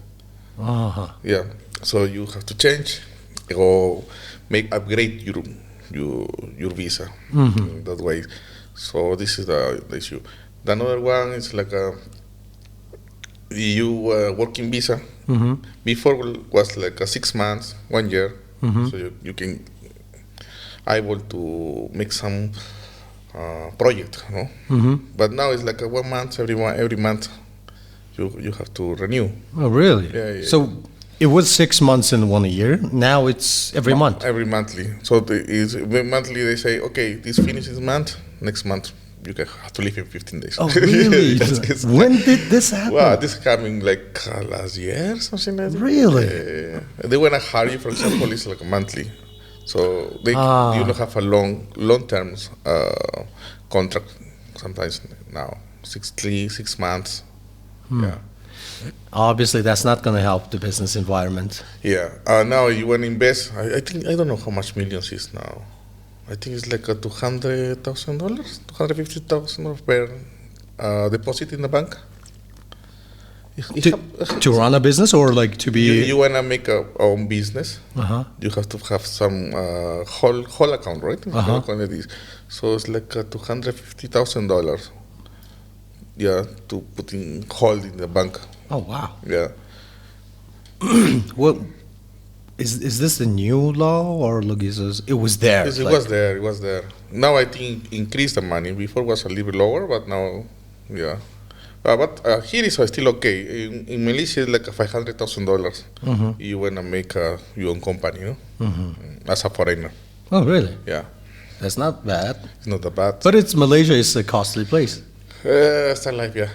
Speaker 2: Yeah, so you have to change or upgrade your visa in that way. So this is the issue. The another one is like you working visa. Before was like 6 months, 1 year, so you can able to make some project, no? But now it's like 1 month, every month you have to renew.
Speaker 1: Oh, really?
Speaker 2: Yeah.
Speaker 1: So it was 6 months in 1 year. Now it's every month.
Speaker 2: Every monthly. So monthly they say, okay, this finishes month, next month you have to leave in 15 days.
Speaker 1: Oh, really? When did this happen?
Speaker 2: Well, this coming like last year, something like that.
Speaker 1: Really?
Speaker 2: They want to hurry, for example, it's like a monthly. So you don't have a long terms contract sometimes now, 6 months. Yeah.
Speaker 1: Obviously, that's not going to help the business environment.
Speaker 2: Yeah. Now you want to invest. I think I don't know how much millions is now. I think it's like $200,000, $250,000 per deposit in the bank.
Speaker 1: To run a business or like to be.
Speaker 2: You want to make a own business. You have to have some whole account, right? So it's like $250,000. Yeah, to put in hold in the bank.
Speaker 1: Oh, wow.
Speaker 2: Yeah.
Speaker 1: Well, is this a new law or look, it was there?
Speaker 2: Yes, it was there. Now I think increased the money. Before was a little lower, but now, yeah. But here is still okay. In Malaysia, it's like $500,000. You wanna make your own company, as a foreigner.
Speaker 1: Oh, really?
Speaker 2: Yeah.
Speaker 1: That's not bad.
Speaker 2: It's not that bad.
Speaker 1: But Malaysia is a costly place.
Speaker 2: Still life, yeah.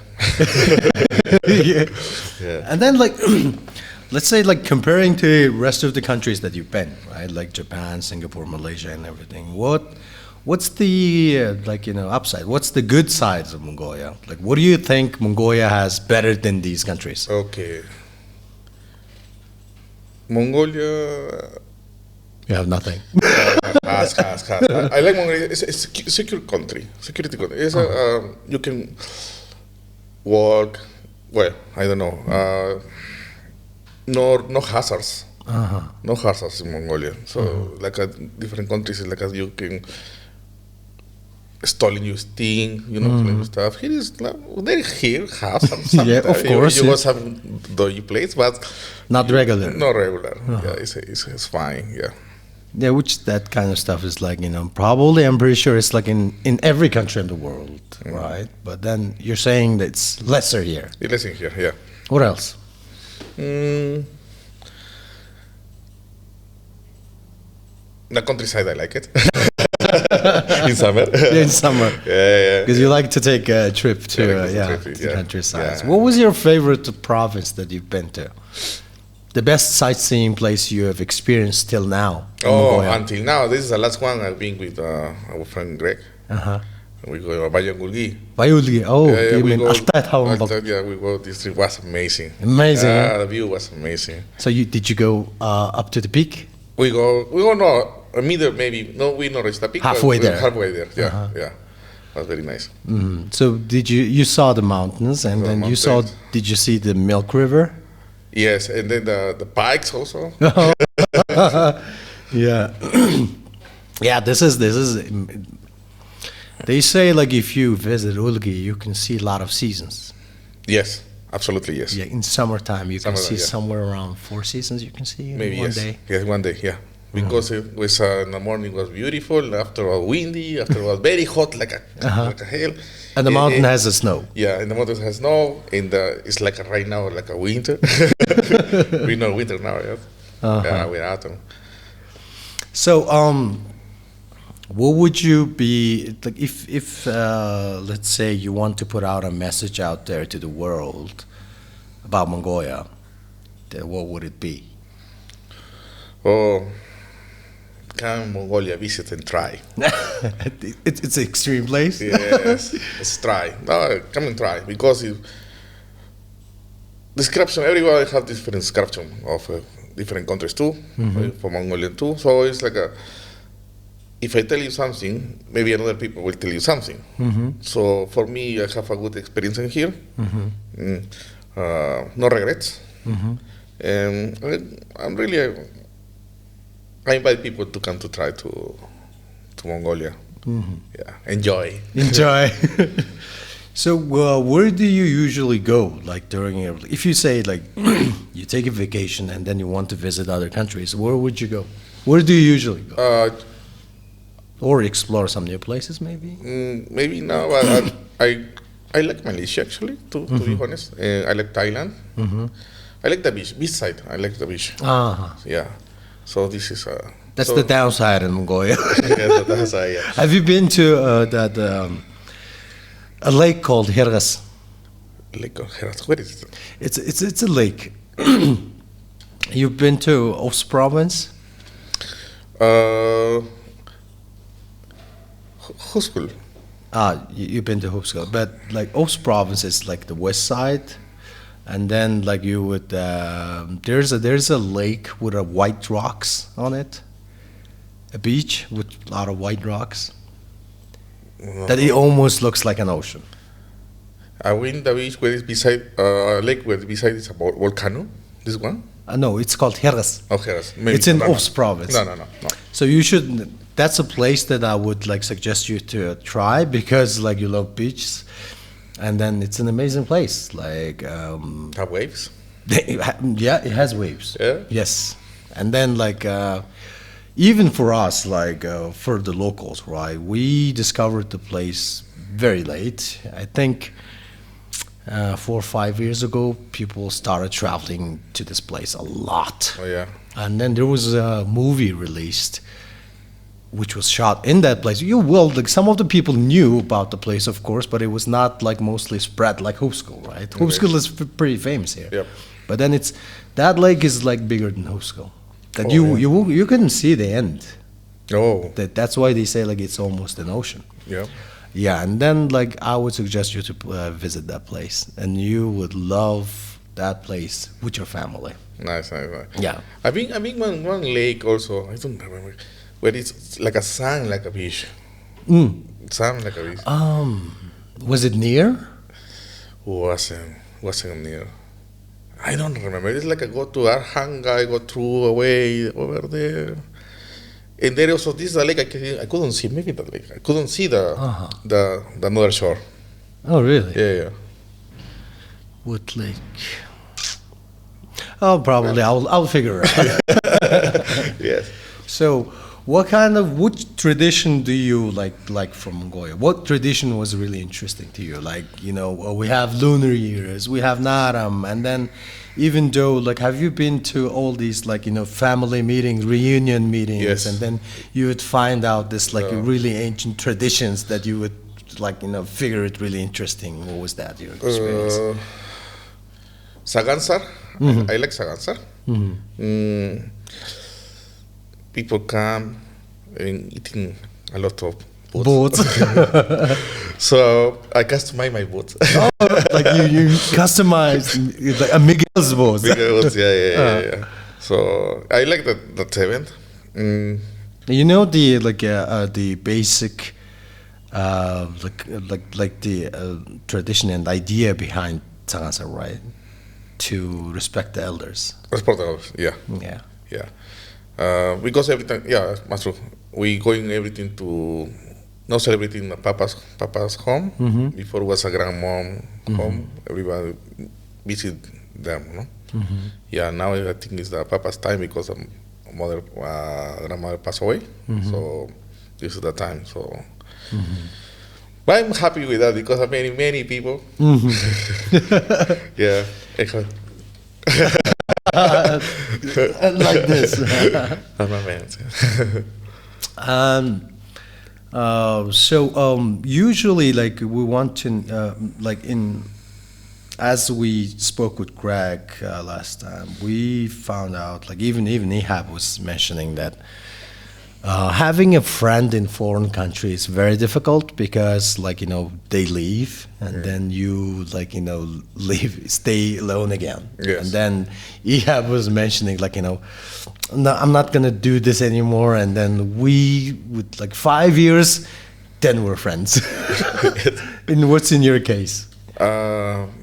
Speaker 1: Yeah. And then like, let's say like comparing to the rest of the countries that you've been, right? Like Japan, Singapore, Malaysia, and everything. What's the upside? What's the good sides of Mongolia? Like, what do you think Mongolia has better than these countries?
Speaker 2: Okay. Mongolia.
Speaker 1: You have nothing.
Speaker 2: Has. I like Mongolia. It's a secure country. Security country. It's you can work. Well, I don't know. No hazards. No hazards in Mongolia. So like different countries, like you can stealing your thing, stuff. Here is they have some.
Speaker 1: Yeah, of course.
Speaker 2: You got some dodgy place, but
Speaker 1: not regular.
Speaker 2: Not regular. Yeah, it's fine. Yeah.
Speaker 1: Yeah, which that kind of stuff is like, probably I'm pretty sure it's like in every country in the world, right? But then you're saying that it's lesser here.
Speaker 2: It's lesser here, yeah.
Speaker 1: What else?
Speaker 2: The countryside, I like it. In summer.
Speaker 1: Yeah, in summer.
Speaker 2: Yeah.
Speaker 1: Because you like to take a trip to the countryside. Yeah. What was your favorite province that you've been to? The best sightseeing place you have experienced till now?
Speaker 2: Until now. This is the last one I've been with our friend Greg. We go to Bayangulgi.
Speaker 1: Bayangulgi,
Speaker 2: you mean
Speaker 1: Altai?
Speaker 2: Yeah, we go. This trip was amazing.
Speaker 1: Amazing.
Speaker 2: The view was amazing.
Speaker 1: So did you go up to the peak?
Speaker 2: We go middle maybe. No, we not reached the peak.
Speaker 1: Halfway there.
Speaker 2: Halfway there. Yeah. It was very nice.
Speaker 1: So did you saw the mountains and then did you see the Milk River?
Speaker 2: Yes, and then the bikes also.
Speaker 1: Yeah. Yeah, this is they say like if you visit Ulgi, you can see a lot of seasons.
Speaker 2: Yes, absolutely, yes.
Speaker 1: Yeah, in summertime you can see somewhere around 4 seasons you can see in
Speaker 2: maybe
Speaker 1: one day.
Speaker 2: Yes, one day, yeah. because it was in the morning was beautiful, after was windy, after was very hot like a hell.
Speaker 1: And the mountain has a snow.
Speaker 2: Yeah, and the mountain has snow, and it's like right now like a winter. We know winter now, yeah. Yeah, we're autumn.
Speaker 1: So, what would you be like if let's say you want to put out a message out there to the world about Mongolia? Then what would it be?
Speaker 2: Oh, come Mongolia, visit and try.
Speaker 1: It's an extreme place.
Speaker 2: Yes, let's try. No, come and try, because description, everyone have different description of different countries too, for Mongolian too. So it's like if I tell you something, maybe other people will tell you something. So for me, I have a good experience in here. No regrets. And I'm really, I invite people to come to try to Mongolia. Yeah, enjoy.
Speaker 1: Enjoy. So where do you usually go, like during your, if you say like you take a vacation and then you want to visit other countries, where would you go? Where do you usually go? Or explore some new places, maybe?
Speaker 2: Maybe now, I like Malaysia actually, to be honest. I like Thailand. I like the beach side. I like the beach. Yeah. So this is
Speaker 1: that's the downside in Mongolia.
Speaker 2: Yeah, the downside. Yeah.
Speaker 1: Have you been to a lake called Hergas?
Speaker 2: Lake of Herat. Where is it?
Speaker 1: It's a lake. You've been to Ost province?
Speaker 2: Huskul.
Speaker 1: You've been to Huskul, but like Ost province is like the west side, and then like you would there's a lake with white rocks on it, a beach with a lot of white rocks. That it almost looks like an ocean.
Speaker 2: I went the beach where it's beside lake where beside is a volcano. This one?
Speaker 1: No, it's called Hergas.
Speaker 2: Oh, Heras.
Speaker 1: It's in Ost province.
Speaker 2: No.
Speaker 1: So you should. That's a place that I would like suggest you to try, because like you love beaches, and then it's an amazing place. Like
Speaker 2: have waves.
Speaker 1: Yeah, it has waves.
Speaker 2: Yeah.
Speaker 1: Yes, and then like even for us, like for the locals, right? We discovered the place very late. I think 4 or 5 years ago, people started traveling to this place a lot.
Speaker 2: Oh yeah.
Speaker 1: And then there was a movie released, which was shot in that place. You will, like, some of the people knew about the place, of course, but it was not like mostly spread like Huskul, right?
Speaker 2: Okay.
Speaker 1: Huskul is pretty famous here.
Speaker 2: Yep.
Speaker 1: But then that lake is like bigger than Huskul. That
Speaker 2: Oh,
Speaker 1: you couldn't see the end.
Speaker 2: Oh.
Speaker 1: That's why they say like it's almost an ocean.
Speaker 2: Yeah.
Speaker 1: Yeah, and then like I would suggest you to visit that place, and you would love that place with your family.
Speaker 2: Nice.
Speaker 1: Yeah.
Speaker 2: I've been one lake also. I don't remember where it's like a sand, like a beach. Sand like a beach.
Speaker 1: Was it near?
Speaker 2: Wasn't near. I don't remember. It's like I go to Arhanga, I go through away over there. And there also this is a lake I couldn't see, maybe the lake. I couldn't see the another shore.
Speaker 1: Oh, really?
Speaker 2: Yeah.
Speaker 1: Wood Lake. Oh, probably. I'll figure it out.
Speaker 2: Yes.
Speaker 1: So, which tradition do you like from Mongolia? What tradition was really interesting to you? Like, we have lunar years, we have Naram, and then even though, like, have you been to all these, like, family meetings, reunion meetings,
Speaker 2: Yes.
Speaker 1: and then you would find out this, like, really ancient traditions that you would, like, figure it really interesting. What was that, your experience?
Speaker 2: Sagansar. I like Sagansar. People come and eating a lot of
Speaker 1: Boats.
Speaker 2: So I customize my boats.
Speaker 1: Oh, like you customize like a Miguel's boat.
Speaker 2: Because, yeah. So I like that event.
Speaker 1: The basic the tradition and idea behind Tsangasar, right? To respect the elders.
Speaker 2: Respect the elders, yeah. Because everything, that's true. We going everything to not celebrating the papa's home. Before was a grandmom home. Everybody visit them, no? Yeah, now I think it's the papa's time because grandmother passed away. So this is the time. So, but I'm happy with that because of many people. Yeah, exactly.
Speaker 1: Like this.
Speaker 2: I'm a man.
Speaker 1: Usually, like we want to, as we spoke with Greg last time, we found out, like even Ehab was mentioning that having a friend in foreign country is very difficult because, like, they leave and then you, like, stay alone again.
Speaker 2: Yes.
Speaker 1: And then Ehab was mentioning, like, no, I'm not gonna do this anymore. And then we, with like 5 years, then we're friends. And what's in your case?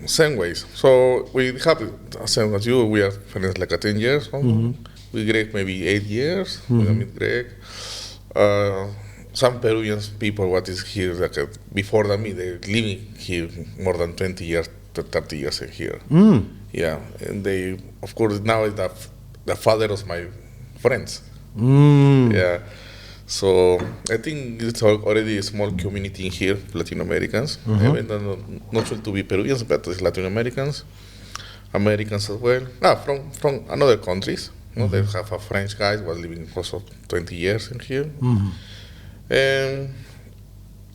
Speaker 2: Same ways. So we have same as you. We are friends like 10 years. With Greg, maybe 8 years. When I meet Greg. Some Peruvians people what is here like before than me, they're living here more than 20 years, 30 years in here. Yeah, and they, of course, now is the father of my friends. Yeah, so I think it's already a small community in here, Latin Americans, even though not sure to be Peruvians, but it's Latin Americans, Americans as well. From another countries. They have a French guy who was living also 20 years in here. And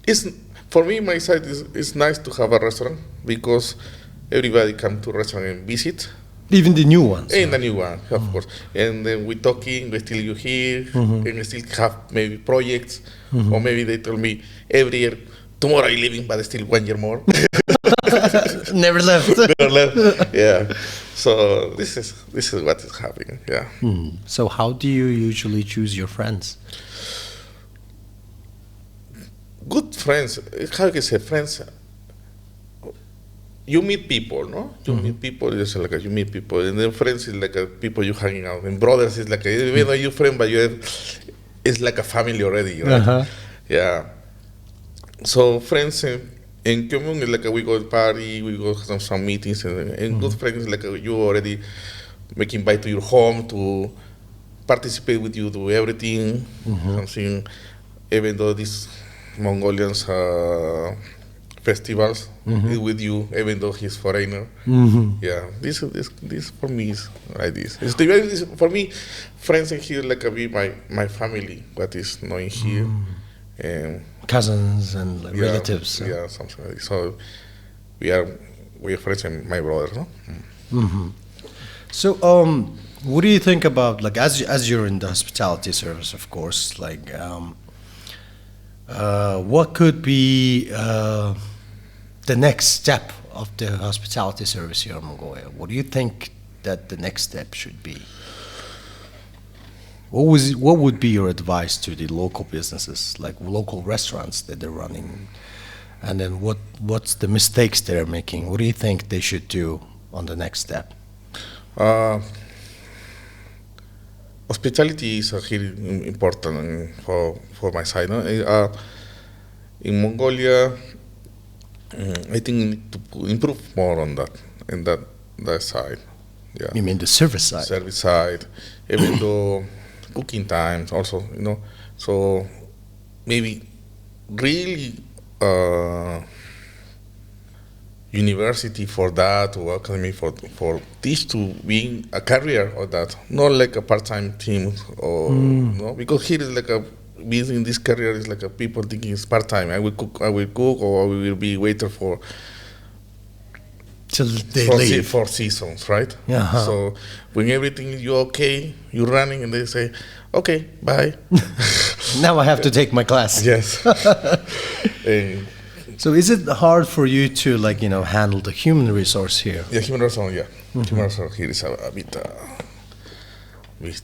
Speaker 2: it's, for me, my side is nice to have a restaurant because everybody come to restaurant and visit.
Speaker 1: Even the new ones.
Speaker 2: And the new one, of course. And then we talking, we still you here, and we still have maybe projects, or maybe they tell me every year, tomorrow I'm leaving, but still 1 year more.
Speaker 1: Never left.
Speaker 2: Never left. Yeah. So this is what is happening. Yeah.
Speaker 1: So how do you usually choose your friends?
Speaker 2: Good friends. How can I say friends? You meet people, no? You meet people. It's like you meet people, and then friends is like people you hanging out. And brothers is like even though you friend, but it's like a family already, right? Yeah. So friends in common is like we go to party, we go to some meetings, and good friends is like you already make invite to your home to participate with you, do everything, something. Even though these Mongolians festivals is with you, even though he's foreigner. Yeah, this for me is like this. For me, friends in here like be my family, what is not in here.
Speaker 1: Cousins and relatives.
Speaker 2: Yeah, something like this. So we are friends and my brothers, no?
Speaker 1: So, what do you think about, like, as you're in the hospitality service, of course, like, what could be the next step of the hospitality service here in Mongolia? What do you think that the next step should be? What would be your advice to the local businesses, like local restaurants that they're running, and then what's the mistakes they're making? What do you think they should do on the next step?
Speaker 2: Hospitality is really important for my side. No? In Mongolia, I think we need to improve more on that, in that side. Yeah.
Speaker 1: You mean the service side?
Speaker 2: Service side, even though cooking times also, so maybe really university for that or academy for this to be a career or that, not like a part-time team or no, because here is like being in this career is like people thinking it's part-time. I will cook, or I will be waiter for
Speaker 1: till they leave.
Speaker 2: For seasons, right?
Speaker 1: Yeah.
Speaker 2: So when everything is okay, you're running, and they say, okay, bye.
Speaker 1: Now I have to take my class.
Speaker 2: Yes.
Speaker 1: So is it hard for you to, like, handle the human resource here?
Speaker 2: Yeah, human resource, yeah. Human resource here is a bit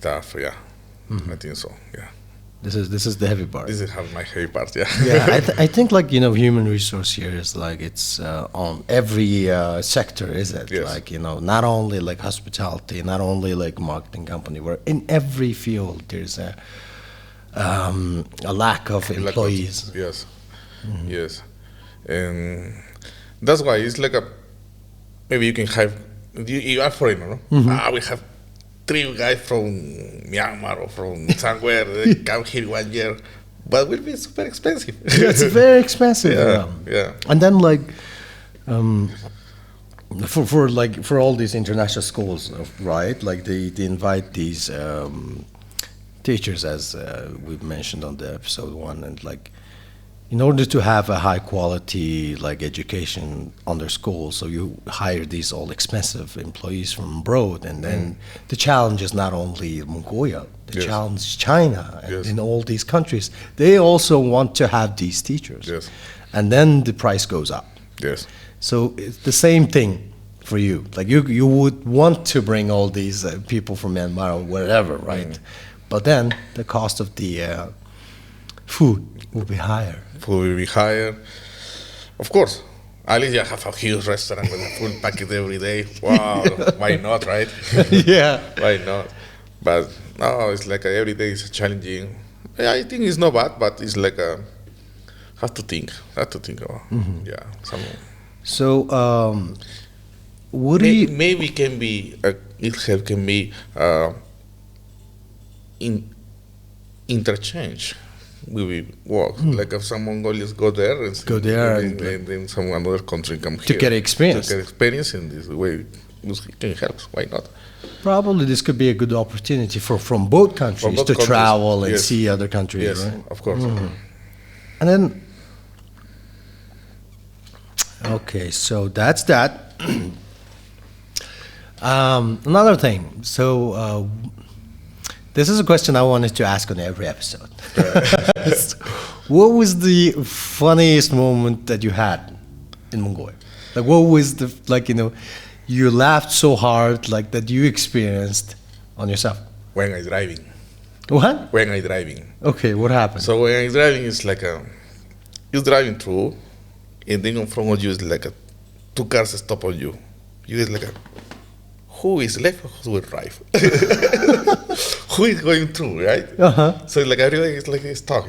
Speaker 2: tough, yeah. I think so, yeah.
Speaker 1: This is the heavy part.
Speaker 2: This is my heavy part, yeah.
Speaker 1: Yeah, I think, like, human resource here is like it's on every sector, is it?
Speaker 2: Yes.
Speaker 1: Like, not only like hospitality, not only like marketing company, where in every field there's a lack of employees.
Speaker 2: Yes, yes. And that's why it's like maybe you can have, you are foreigner, no? We have 3 guys from Myanmar or from somewhere they come here 1 year, but will be super expensive.
Speaker 1: It's very expensive.
Speaker 2: Yeah.
Speaker 1: And then like for all these international schools, right? Like they invite these teachers, as we mentioned on the episode 1, and like in order to have a high quality like education on their school, so you hire these all expensive employees from abroad, and then the challenge is not only Mongolia, the challenge is China, and in all these countries, they also want to have these teachers.
Speaker 2: Yes.
Speaker 1: And then the price goes up.
Speaker 2: Yes.
Speaker 1: So it's the same thing for you. Like you would want to bring all these people from Myanmar or wherever, right? But then the cost of the food will be higher.
Speaker 2: Food will be higher. Of course. At least you have a huge restaurant with a full packet every day. Wow, why not, right?
Speaker 1: Yeah.
Speaker 2: Why not? But no, it's like every day is challenging. I think it's not bad, but it's like have to think about. Yeah.
Speaker 1: So, what do you?
Speaker 2: Maybe can be itself can be interchange. We will work like if some Mongolians go there and then some another country come here
Speaker 1: to get experience.
Speaker 2: To get experience in this way, this can help. Why not?
Speaker 1: Probably this could be a good opportunity from both countries to travel and see other countries.
Speaker 2: Yes,
Speaker 1: right?
Speaker 2: of course.
Speaker 1: And then, okay, so that's that. Another thing. So this is a question I wanted to ask on every episode. What was the funniest moment that you had in Mongolia? Like, what was the, like, you laughed so hard, like, that you experienced on yourself?
Speaker 2: When I driving.
Speaker 1: What?
Speaker 2: When I driving.
Speaker 1: Okay, what happened?
Speaker 2: So when I driving, it's like you're driving through, and then in front of you is like 2 cars stop on you. You is like who is left or who is right? Who is going through, right? So like everybody is like stuck,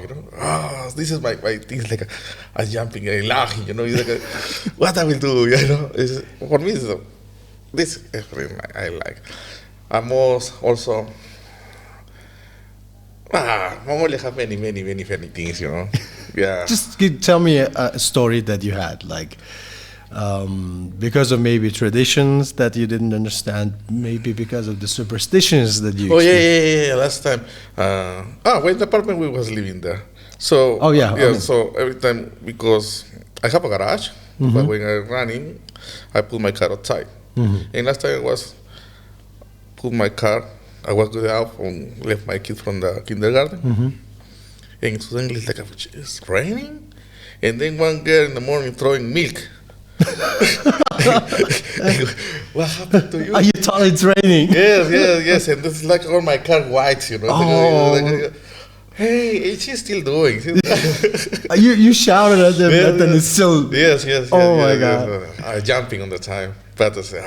Speaker 2: this is my thing, is like a jumping and laughing, it's like what I will do, for me this experience I like. I'm also Mongolia have many funny things, Yeah.
Speaker 1: Just tell me a story that you had, like because of maybe traditions that you didn't understand, maybe because of the superstitions that you
Speaker 2: experienced. Yeah. Last time, when the apartment we was living there. So so every time, because I have a garage, but when I'm running, I put my car outside. And last time I was going out and left my kid from the kindergarten. And suddenly it's like it's raining, and then one girl in the morning throwing milk. What happened to you?
Speaker 1: You thought it's raining?
Speaker 2: Yes, and it's like all my car white, hey, she's still doing.
Speaker 1: You shouted at them, but then it's still.
Speaker 2: Yes.
Speaker 1: Oh my God!
Speaker 2: Jumping on the time, but I said,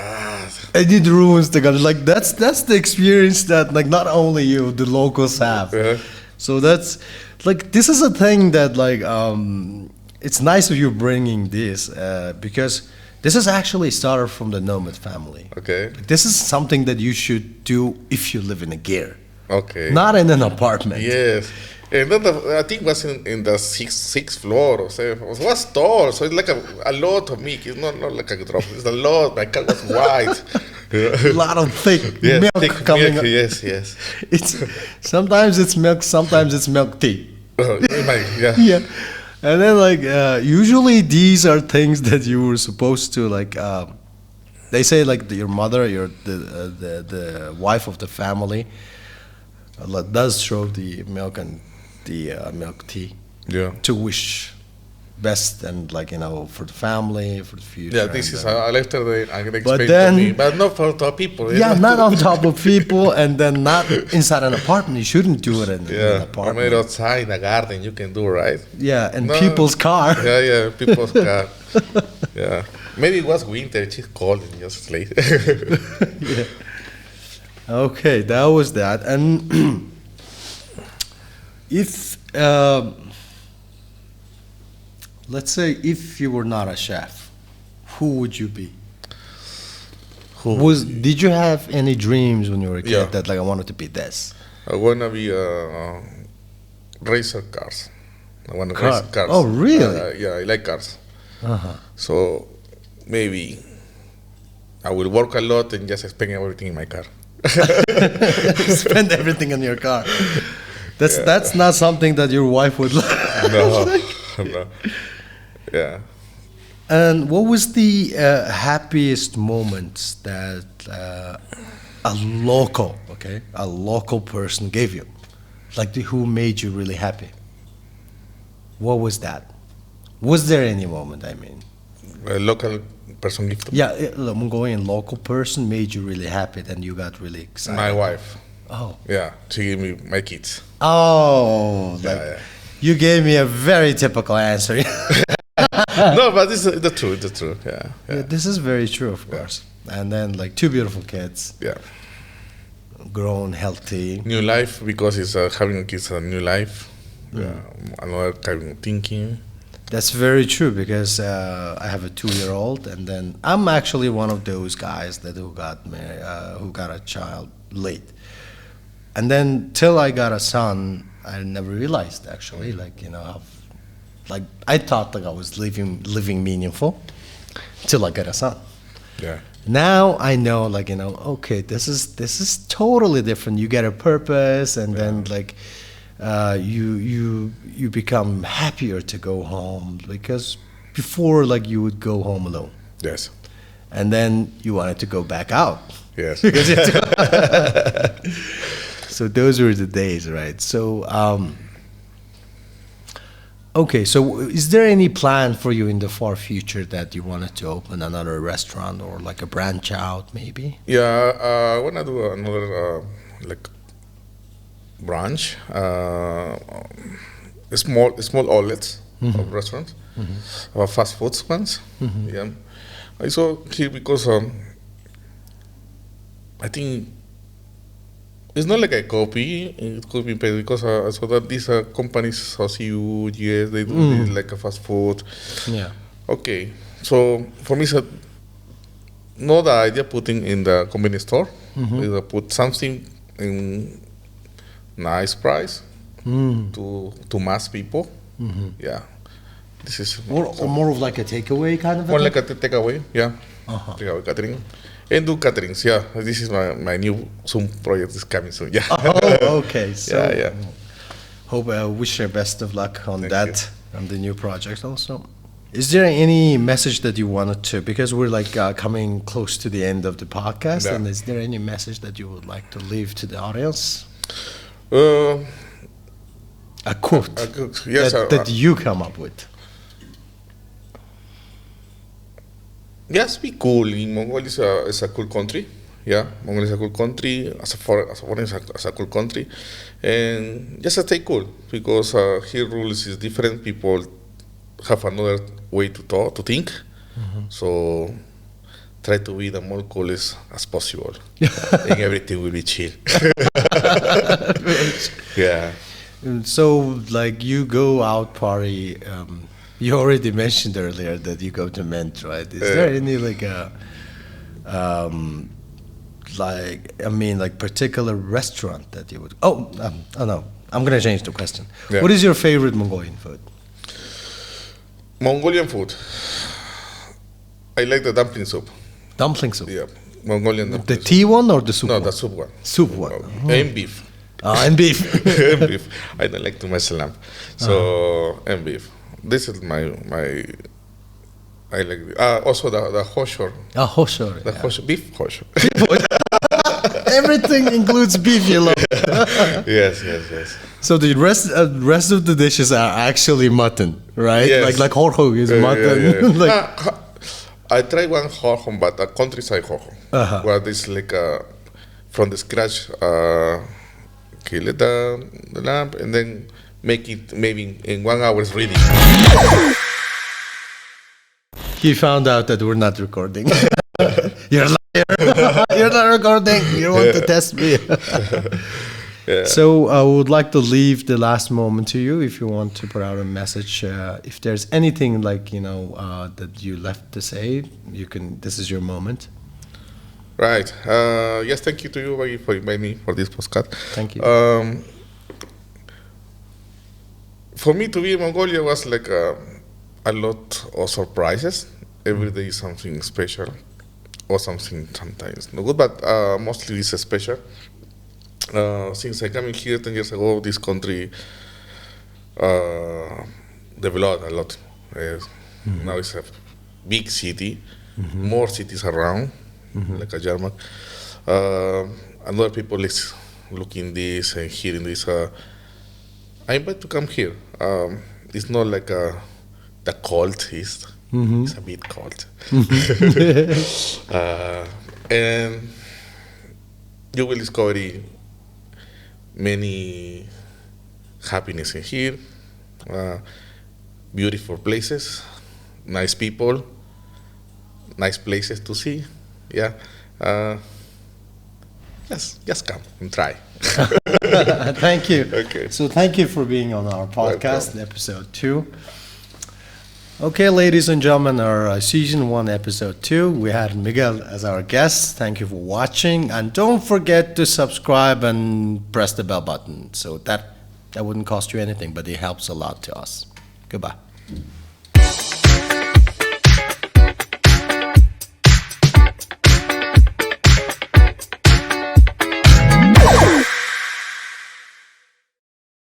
Speaker 1: And it ruins the garden. Like that's the experience that like not only you, the locals have. So that's like this is a thing that like it's nice of you bringing this because this is actually started from the nomad family.
Speaker 2: Okay.
Speaker 1: This is something that you should do if you live in a gear.
Speaker 2: Okay.
Speaker 1: Not in an apartment.
Speaker 2: Yes. And then I think was in the sixth floor or seventh. It was tall, so it's like a lot of milk. It's not like a drop. It's a lot. My car was white.
Speaker 1: A lot of thick milk coming up.
Speaker 2: Yes.
Speaker 1: Sometimes it's milk, sometimes it's milk tea.
Speaker 2: Yeah.
Speaker 1: And then like usually these are things that you were supposed to like. They say like your mother, the wife of the family, does throw the milk and the milk tea.
Speaker 2: Yeah.
Speaker 1: To wish best and like for the family, for the future.
Speaker 2: Yeah, this is later they are gonna explain
Speaker 1: then,
Speaker 2: to me, but not for top people.
Speaker 1: Yeah, not on top of people, and then not inside an apartment. You shouldn't do it in an apartment.
Speaker 2: I mean, outside in a garden you can do, right?
Speaker 1: Yeah, and people's car.
Speaker 2: Yeah, people's car. Yeah, maybe it was winter. It's cold and just sleep.
Speaker 1: Yeah. Okay, that was that, and if. Let's say if you were not a chef, who would you be? Did you have any dreams when you were a kid
Speaker 2: Yeah.
Speaker 1: that like I wanted to be this?
Speaker 2: I wanna be racer cars. I wanna race cars.
Speaker 1: Oh, really?
Speaker 2: Yeah, I like cars.
Speaker 1: Uh-huh.
Speaker 2: So maybe I will work a lot and just spend everything in my car.
Speaker 1: Spend everything on your car. That's not something that your wife would like.
Speaker 2: No, no. Yeah.
Speaker 1: And what was the happiest moments that a local person gave you? Like who made you really happy? What was that? Was there any moment, I mean?
Speaker 2: A local person gift.
Speaker 1: Yeah, a Mongolian local person made you really happy, then you got really excited.
Speaker 2: My wife.
Speaker 1: Oh.
Speaker 2: Yeah, she gave me my kids.
Speaker 1: Oh,
Speaker 2: Yeah.
Speaker 1: you gave me a very typical answer.
Speaker 2: No, but this is the truth. The truth. Yeah.
Speaker 1: Yeah, this is very true, of course. And then like two beautiful kids,
Speaker 2: Yeah.
Speaker 1: grown, healthy.
Speaker 2: New life, because it's having kids a new life. Yeah. Another kind of thinking.
Speaker 1: That's very true because I have a 2-year-old, and then I'm actually one of those guys who got married, who got a child late. And then till I got a son, I never realized actually, like how, like I thought like I was living meaningful till I got a son.
Speaker 2: Yeah.
Speaker 1: Now I know, like okay, this is totally different. You get a purpose, and then like you become happier to go home, because before like you would go home alone,
Speaker 2: Yes.
Speaker 1: and then you wanted to go back out.
Speaker 2: Yes.
Speaker 1: Because so those were the days, right? So okay, so is there any plan for you in the far future that you wanted to open another restaurant or like a branch out maybe?
Speaker 2: Yeah, I wanna do another like branch, small outlets of restaurants, fast foods ones. Yeah, I saw here because I think it's not like a copy. It could be paid because I saw that these companies, CU, GS, they do this like a fast food.
Speaker 1: Yeah.
Speaker 2: Okay, so for me, it's not the idea putting in the convenience store. Is put something in nice price to mass people. Yeah, this is
Speaker 1: Or more of like a takeaway kind of a
Speaker 2: more
Speaker 1: thing?
Speaker 2: like a takeaway. Yeah, takeaway catering. And do caterings. Yeah, this is my new Zoom project is coming soon. Yeah.
Speaker 1: Oh, okay. So
Speaker 2: Yeah.
Speaker 1: hope wish you best of luck on
Speaker 2: Thank
Speaker 1: that, on the new project also. Is there any message that you wanted to, because we're like coming close to the end of the podcast,
Speaker 2: Yeah.
Speaker 1: and is there any message that you would like to leave to the audience? A quote
Speaker 2: Yes,
Speaker 1: that you come up with.
Speaker 2: Yes, be cool. Mongolia is a cool country. Yeah, Mongolia is a cool country. As a foreign as a cool country, and just stay cool because here rules is different. People have another way to talk, to think. So try to be the more coolest as possible, and everything will be chill. Yeah.
Speaker 1: So, like, you go out party. You already mentioned earlier that you go to Ment, right? Is there any like like particular restaurant that you would? Oh no, I'm gonna change the question.
Speaker 2: Yeah.
Speaker 1: What is your favorite Mongolian food?
Speaker 2: Mongolian food. I like the dumpling soup.
Speaker 1: Dumpling soup.
Speaker 2: Yeah, Mongolian
Speaker 1: The
Speaker 2: dumpling soup.
Speaker 1: tea one or the soup?
Speaker 2: No,
Speaker 1: one?
Speaker 2: the soup one.
Speaker 1: Soup one.
Speaker 2: And beef.
Speaker 1: And beef.
Speaker 2: And beef. I don't like too much lamb. So, and beef. This is my I like also the hoshor.
Speaker 1: Hoshor.
Speaker 2: The hoshor, beef hoshor.
Speaker 1: Everything includes beef, you love.
Speaker 2: Yes.
Speaker 1: So the rest of the dishes are actually mutton, right?
Speaker 2: Yes.
Speaker 1: Like horhog is mutton.
Speaker 2: Yeah.
Speaker 1: Like,
Speaker 2: I tried one horhon, but a countryside horhon, where this like from the scratch, kill the lamb and then make it maybe in 1 hour ready.
Speaker 1: he found out that we're not recording. You're a liar. You're not recording. You want to test me.
Speaker 2: Yeah.
Speaker 1: So I would like to leave the last moment to you if you want to put out a message. If there's anything like, that you left to say, you can. This is your moment.
Speaker 2: Right. Yes, thank you to you Maggie, for inviting me for this postcard.
Speaker 1: Thank you.
Speaker 2: For me to be in Mongolia was like a lot of surprises. Every day is something special, or something sometimes no good, but mostly it's special. Since I came here 10 years ago, this country developed a lot. Now it's a big city, more cities around, like a German. And other people is looking this and hearing this. I invite to come here. It's not like the cult is. It's a bit cult. And you will discover many happiness in here, beautiful places, nice people, nice places to see. Yeah. Just come and try.
Speaker 1: Thank you.
Speaker 2: Okay.
Speaker 1: So thank you for being on our podcast,
Speaker 2: Welcome.
Speaker 1: episode 2. Okay, ladies and gentlemen, our season 1, episode 2, we had Miguel as our guest. Thank you for watching, and don't forget to subscribe and press the bell button. So that wouldn't cost you anything, but it helps a lot to us. Goodbye.